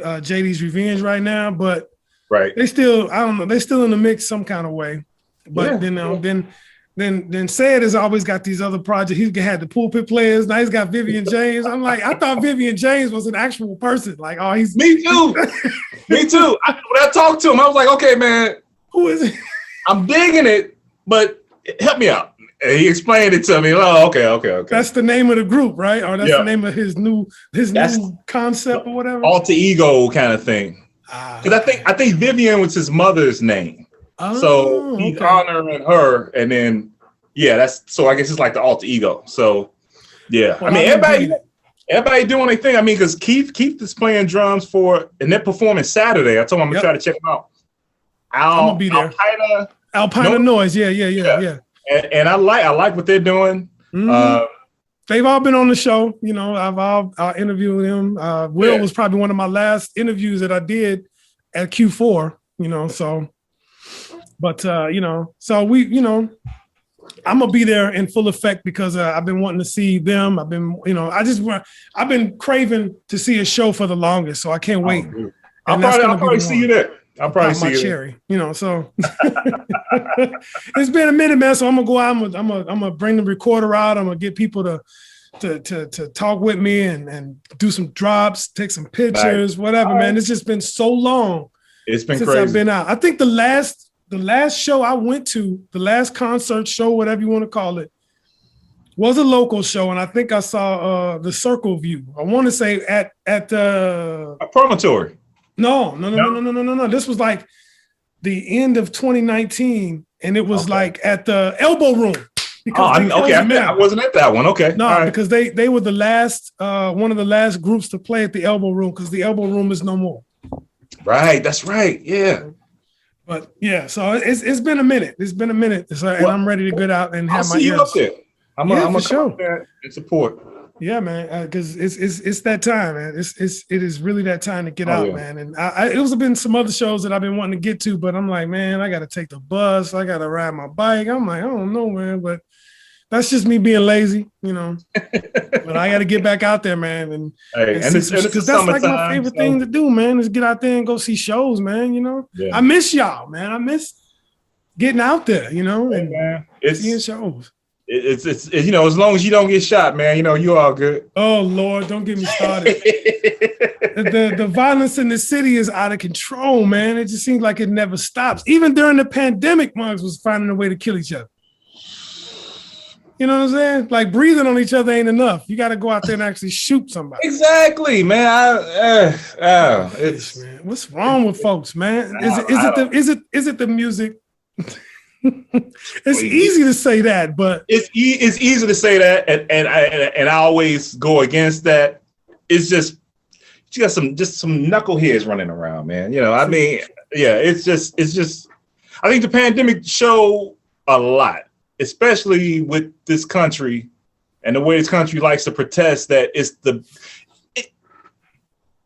JD's Revenge right now, but they still, I don't know, they're still in the mix some kind of way. But then then Said has always got these other projects. He's had the Pulpit Players. Now he's got Vivian James. I'm like, I thought Vivian James was an actual person. Like, oh, he's me too. Me too. When I talked to him, I was like, okay, man, who is it? I'm digging it, but help me out. And he explained it to me. Oh, okay. That's the name of the group, right? Or that's the name of his new concept or whatever. Alter ego kind of thing. Because I think Vivian was his mother's name. Oh, so he's honoring her, and then so I guess it's like the alter ego. So well, I mean everybody doing their thing. I mean, because Keith is playing drums and they're performing Saturday. I told him I'm gonna try to check them out. I'm gonna be there. Alpina Noise, yeah. And I like what they're doing. Mm-hmm. They've all been on the show. You know, I've interviewed them. Will was probably one of my last interviews that I did at Q4. You know, so. But, so I'm going to be there in full effect because I've been wanting to see them. I've been, I've been craving to see a show for the longest. So I can't wait. I'll probably see you there. I'll probably see you cherry, so it's been a minute, man. So I'm going to go out. I'm going to bring the recorder out. I'm going to get people to talk with me and do some drops, take some pictures, whatever, man. It's just been so long. It's been since crazy. I've been out. I think the last show I went to, the last concert show, whatever you want to call it, was a local show, and I think I saw the Circle View. I want to say at a promontory. No. This was like the end of 2019, and it was like at the Elbow Room. I wasn't at that one. Okay, no, because they were the last one of the last groups to play at the Elbow Room because the Elbow Room is no more. Right, that's right. Yeah. But so it's been a minute. It's been a minute, and I'm ready to get out and have my. See you up there. I'm gonna come up there and support. Yeah, man, because it's that time, man. It is really that time to get out, man. And it was been some other shows that I've been wanting to get to, but I'm like, man, I got to take the bus. I got to ride my bike. I'm like, I don't know, man, but that's just me being lazy, But I got to get back out there, man, and because that's like my favorite thing to do, man, is get out there and go see shows, man. Yeah. I miss y'all, man. I miss getting out there, and seeing shows. It's as long as you don't get shot, man, you all good. Oh Lord, don't get me started. the violence in the city is out of control, man. It just seems like it never stops. Even during the pandemic, mugs was finding a way to kill each other. You know what I'm saying? Like breathing on each other ain't enough. You got to go out there and actually shoot somebody. Exactly, man. Man. What's wrong with folks, man? Is it the music? It's easy to say that, but it's easy to say that, and I always go against that. It's just you got some knuckleheads running around, man. I mean, it's just. I think the pandemic showed a lot, especially with this country and the way this country likes to protest. That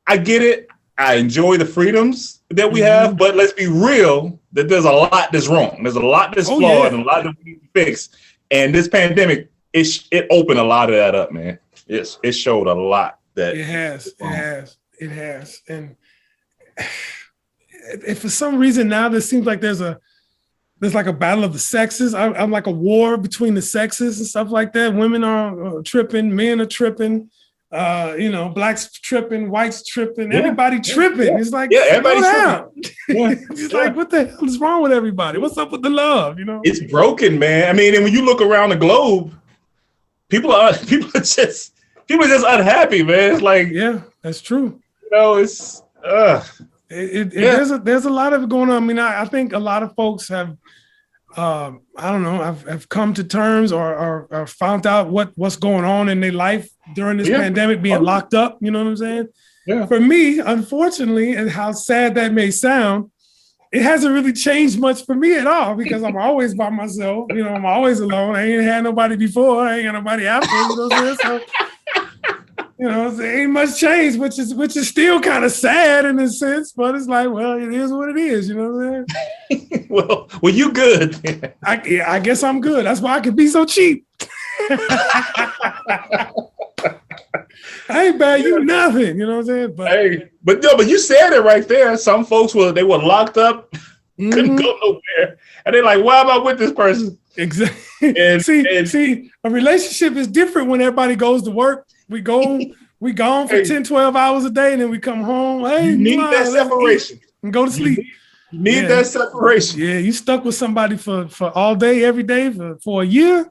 I get it. I enjoy the freedoms that we have, but let's be real that there's a lot that's wrong. There's a lot that's flawed and a lot that we need to fix. And this pandemic, it opened a lot of that up, man. It showed a lot that it has. And if for some reason now there seems like there's like a battle of the sexes. I'm like a war between the sexes and stuff like that. Women are tripping, men are tripping. Blacks tripping, whites tripping, everybody tripping. Yeah. It's like, everybody's tripping. It's like, what the hell is wrong with everybody? What's up with the love? It's broken, man. I mean, and when you look around the globe, people are just unhappy, man. It's like, that's true. It's there's a lot of it going on. I mean, I think a lot of folks have. I don't know. I've come to terms or found out what's going on in their life during this pandemic, being locked up. You know what I'm saying? Yeah. For me, unfortunately, and how sad that may sound, it hasn't really changed much for me at all because I'm always by myself. I'm always alone. I ain't had nobody before. I ain't got nobody after. You know what I'm saying? So, there ain't much change, which is still kind of sad in a sense, but it's like, well, it is what it is. You know what I'm saying? well, you good. I guess I'm good. That's why I can be so cheap. I ain't bad you nothing. You know what I'm saying? But you said it right there. Some folks were locked up, couldn't go nowhere, and they're like, "Why am I with this person?" Exactly. And See, a relationship is different when everybody goes to work. We gone for 10, 12 hours a day, and then we come home. Hey, you need that separation and go to sleep. You need that separation. Yeah, you stuck with somebody for all day, every day for a year.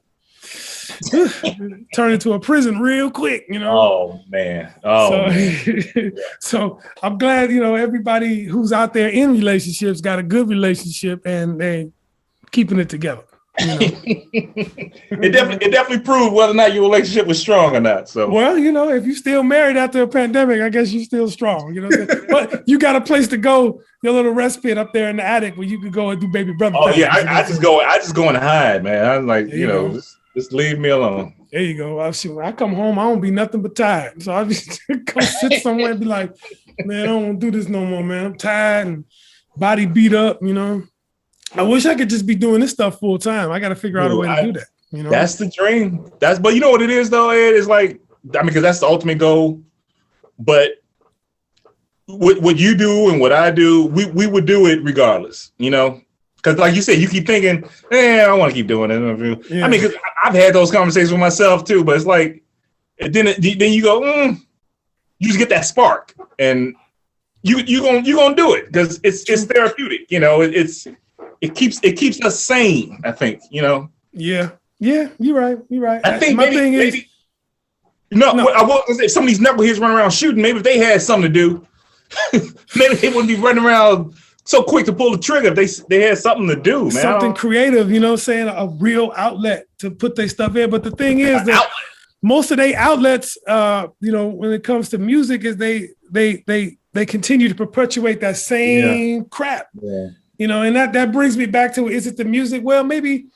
Turn into a prison real quick, Oh man. So I'm glad, everybody who's out there in relationships got a good relationship and they keeping it together. It definitely proved whether or not your relationship was strong or not. So well, if you're still married after a pandemic, I guess you're still strong. But you got a place to go, your little respite up there in the attic where you could go and do baby brother. Oh yeah, I just go and hide, man. I'm like, just leave me alone. There you go. When I come home, I don't be nothing but tired. So I just go sit somewhere and be like, man, I don't want to do this no more, man. I'm tired and body beat up, I wish I could just be doing this stuff full time. I got to figure out a way to do that. That's the dream. But you know what it is though, Ed? It's like, because that's the ultimate goal. But what you do and what I do, we would do it regardless, Because like you said, you keep thinking, I want to keep doing it. Yeah. Because I've had those conversations with myself too, but it's like, then you go, you just get that spark and you gonna do it because it's therapeutic, it keeps us sane, I think, Yeah, you're right. I think I will say some of these knuckleheads run around shooting. Maybe if they had something to do, maybe they wouldn't be running around so quick to pull the trigger. If they had something to do, man. Something creative, saying a real outlet to put their stuff in. But the thing is that most of their outlets, when it comes to music, is they continue to perpetuate that same crap. Yeah. And that brings me back to, is it the music? Well, maybe,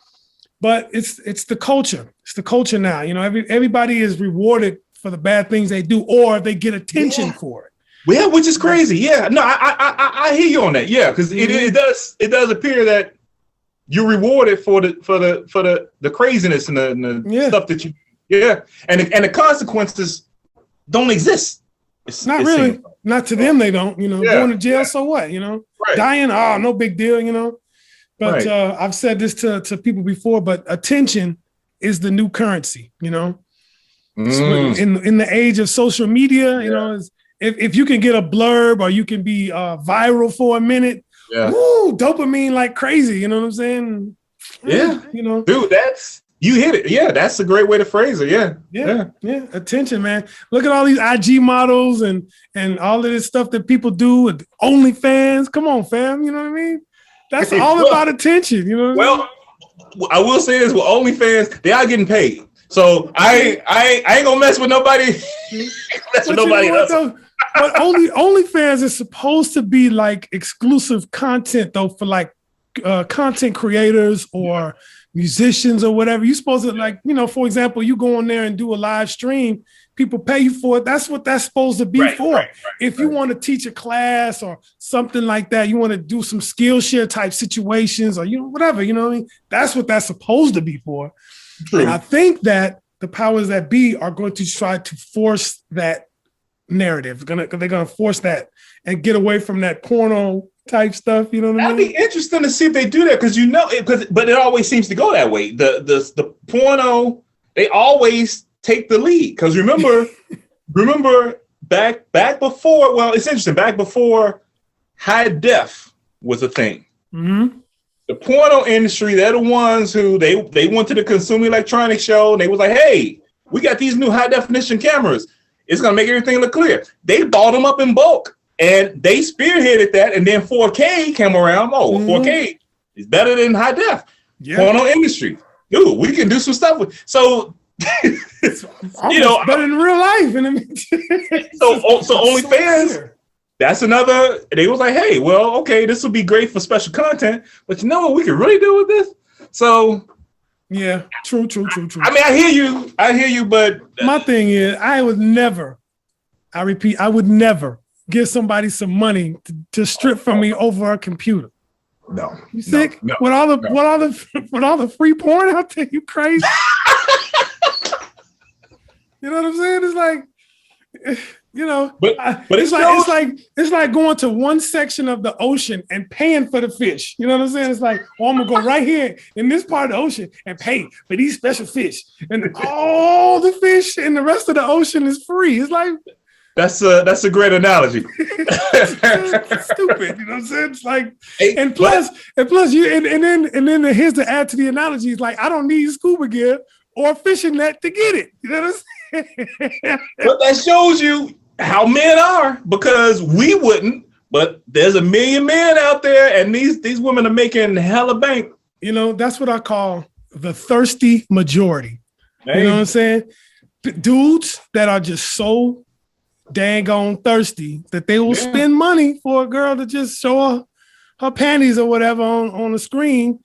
but it's the culture. It's the culture now. Everybody is rewarded for the bad things they do, or they get attention for it. Well, which is crazy. Yeah, no, I hear you on that. Yeah, because it does appear that you're rewarded for the craziness and the stuff that you and the consequences don't exist. It's not really. Not to them, they don't. Going to jail, so what? Right. Dying, no big deal. But I've said this to people before. But attention is the new currency. So in the age of social media, if you can get a blurb or you can be viral for a minute, dopamine like crazy. You know what I'm saying? Yeah. Dude, you hit it. Yeah, that's a great way to phrase it. Yeah. Attention, man. Look at all these IG models and all of this stuff that people do with OnlyFans. Come on, fam. You know what I mean? That's all about attention. You know what I mean? I will say this with OnlyFans, they are getting paid. So I ain't gonna mess with nobody. Mess with nobody else. But OnlyFans is supposed to be like exclusive content though for like content creators or musicians or whatever. You're supposed to for example, you go on there and do a live stream, people pay you for it. That's what that's supposed to be for. Right, if you want to teach a class or something like that, you want to do some Skillshare type situations or whatever, what I mean? That's what that's supposed to be for. True. And I think that the powers that be are going to try to force that narrative. They're gonna force that and get away from that porno type stuff. You know what I mean? That'd be interesting to see if they do that but it always seems to go that way. The porno, they always take the lead. Because remember back before. Well, it's interesting. Back before high def was a thing. Mm-hmm. The porno industry, they're the ones who they went to the Consumer Electronics Show and they was like, hey, we got these new high definition cameras. It's going to make everything look clear. They bought them up in bulk and they spearheaded that. And then 4K came around. 4K is better than high def. Yeah. Porno industry. Dude, we can do some stuff with. So, it's better than real life. So OnlyFans. That's another, they was like, hey, well, okay, this will be great for special content, but you know what we can really do with this? So yeah, true. I mean, I hear you, but my thing is I would never give somebody some money to strip from me over a computer. No. You sick? No, with all the free porn out there, you crazy? You know what I'm saying? It's like You know, but it's like going to one section of the ocean and paying for the fish. You know what I'm saying? It's like, oh, I'm gonna go right here in this part of the ocean and pay for these special fish, and all the fish in the rest of the ocean is free. It's like that's a great analogy. It's stupid, you know what I'm saying? It's like, and plus you and then here's to add to the analogy. It's like I don't need scuba gear or a fishing net to get it. You know what I'm saying? But that shows you how men are, because we wouldn't, but there's a million men out there, and these women are making hella bank. You know, that's what I call the thirsty majority. Hey. You know what I'm saying? Dudes that are just so dang on thirsty that they will spend money for a girl to just show her panties or whatever on the screen.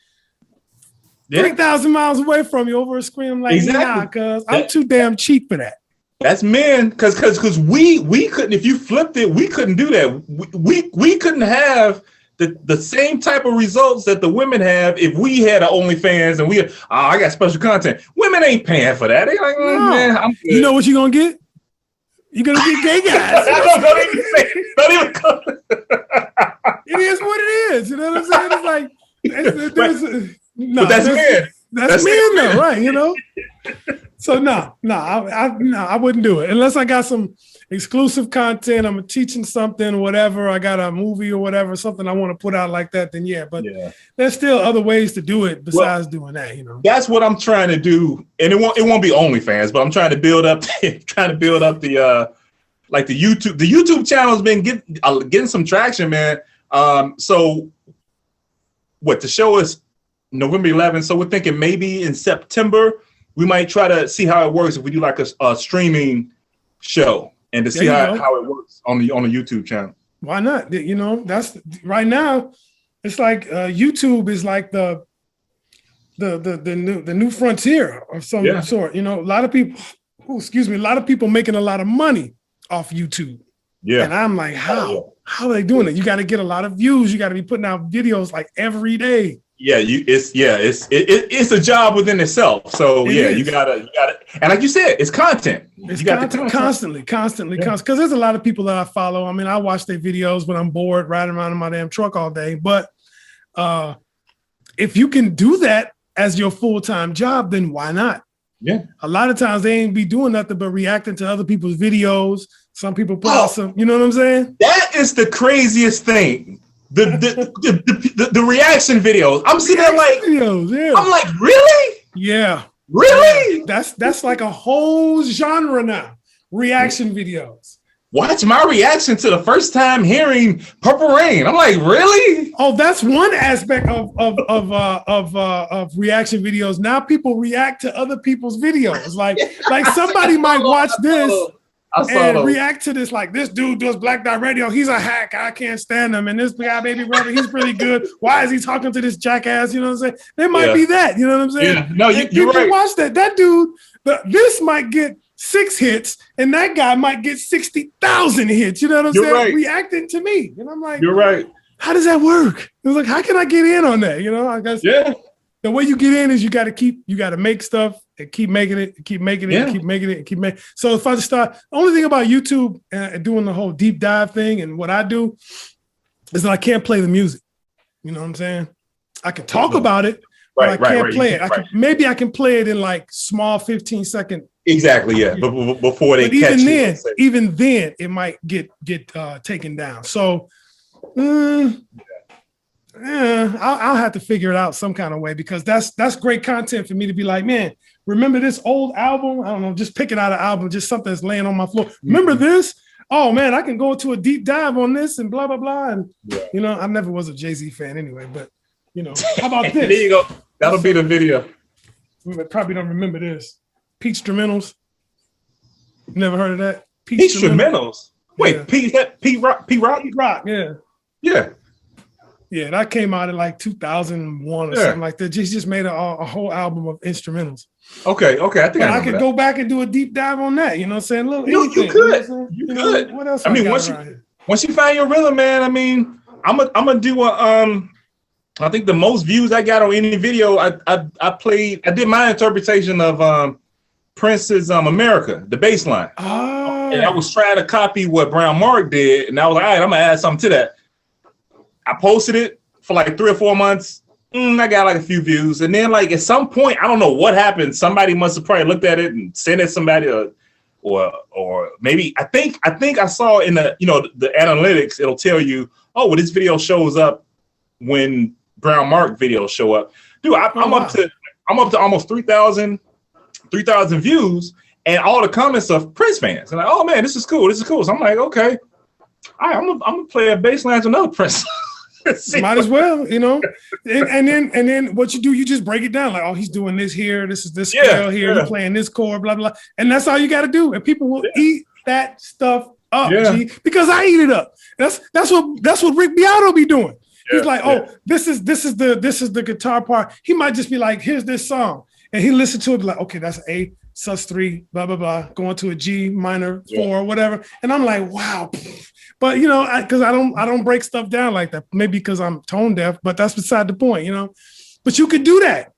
3,000 miles away from you over a screen. I'm like, nah, cuz I'm too damn cheap for that. That's men, because we couldn't, if you flipped it, we couldn't do that. We couldn't have the same type of results that the women have if we had our OnlyFans and I got special content. Women ain't paying for that. They like, man, I'm good. You know what you're gonna get? You're gonna get gay guys. Don't even say it. It is what it is. You know what I'm saying? It's like but that's men. That's men though, right? You know. So I wouldn't do it unless I got some exclusive content. I'm teaching something, whatever. I got a movie or whatever, something I want to put out like that. Then but there's still other ways to do it besides doing that. You know, that's what I'm trying to do, and it won't be OnlyFans, but I'm trying to build up the like the YouTube channel has been getting some traction, man. So what the show is November 11th, so we're thinking maybe in September. We might try to see how it works if we do like a streaming show and to see how it works on the YouTube channel. Why not? You know, that's right now. It's like YouTube is like the new frontier of some sort. You know, a lot of people making a lot of money off YouTube. Yeah, and I'm like, how are they doing it? You got to get a lot of views. You got to be putting out videos like every day. Yeah, it's a job within itself. So you gotta, and like you said, it's content. It's constantly, because there's a lot of people that I follow. I mean, I watch their videos when I'm bored, riding around in my damn truck all day. But if you can do that as your full-time job, then why not? Yeah. A lot of times they ain't be doing nothing but reacting to other people's videos. Some people put out some, you know what I'm saying? That is the craziest thing. The reaction videos. I'm sitting there like, I'm like, really? Yeah. Really? That's like a whole genre now. Reaction videos. Watch my reaction to the first time hearing Purple Rain. I'm like, really? Oh, that's one aspect of reaction videos. Now people react to other people's videos. Like somebody might watch this and react to this, like, this dude does Black Dot Radio. He's a hack. I can't stand him. And this guy, Babybrutha, he's pretty good. Why is he talking to this jackass? You know what I'm saying? There might be that. You know what I'm saying? Yeah. No, you're right. Watch that. That dude, this might get 6 hits, and that guy might get 60,000 hits. You know what I'm saying? Right. Reacting to me. And I'm like, you're right. How does that work? It was like, how can I get in on that? You know, I guess the way you get in is you got to make stuff and keep making it, and keep making it, and keep making it, and keep making. So if I just start, the only thing about YouTube and doing the whole deep dive thing and what I do is that I can't play the music. You know what I'm saying? I can talk about it, but I can't play it. Maybe I can play it in like small 15-second. Exactly. Yeah. But before they catch you. Even then, it might get taken down. So. I'll have to figure it out some kind of way, because that's great content for me to be like, man, remember this old album? I don't know, just picking out an album, just something that's laying on my floor. Remember this? Oh man, I can go into a deep dive on this and blah blah blah. And you know, I never was a Jay-Z fan anyway, but you know, how about this? There you go. That'll be the video. You probably don't remember this. Peach Instrumentals. Never heard of that? Peach Instrumentals. Wait, Pete Rock? Pete Rock, yeah. Yeah. Yeah, that came out in like 2001 or something like that. Just made a whole album of instrumentals. Okay. I think I could go back and do a deep dive on that. You know what I'm saying? You could. You could. What else? I mean, once you find your rhythm, man. I mean, I'm gonna do a I think the most views I got on any video, I did my interpretation of Prince's America, the bass line. Oh. And I was trying to copy what Brown Mark did, and I was like, all right, I'm gonna add something to that. I posted it for like 3 or 4 months. I got like a few views, and then like at some point, I don't know what happened. Somebody must have probably looked at it and sent it to somebody, or maybe I think I saw in the the analytics, it'll tell you, oh, well, this video shows up when Brown Mark videos show up. Dude, I'm up to almost 3,000 views, and all the comments are Prince fans. And like, oh man, this is cool. So I'm like, okay, all right, I'm gonna play a bass line to another Prince. Might as well, and then what you do, you just break it down like, oh, he's doing this here, this is this scale here, he's playing this chord, blah blah, and that's all you got to do, and people will eat that stuff up, G, because I eat it up. That's what Rick Beato be doing. He's like, oh, this is the guitar part. He might just be like, here's this song, and he listen to it, be like, okay, that's A sus3, blah blah blah, going to a G minor 4, whatever, and I'm like, wow. But because I don't break stuff down like that. Maybe because I'm tone deaf, but that's beside the point. But you could do that.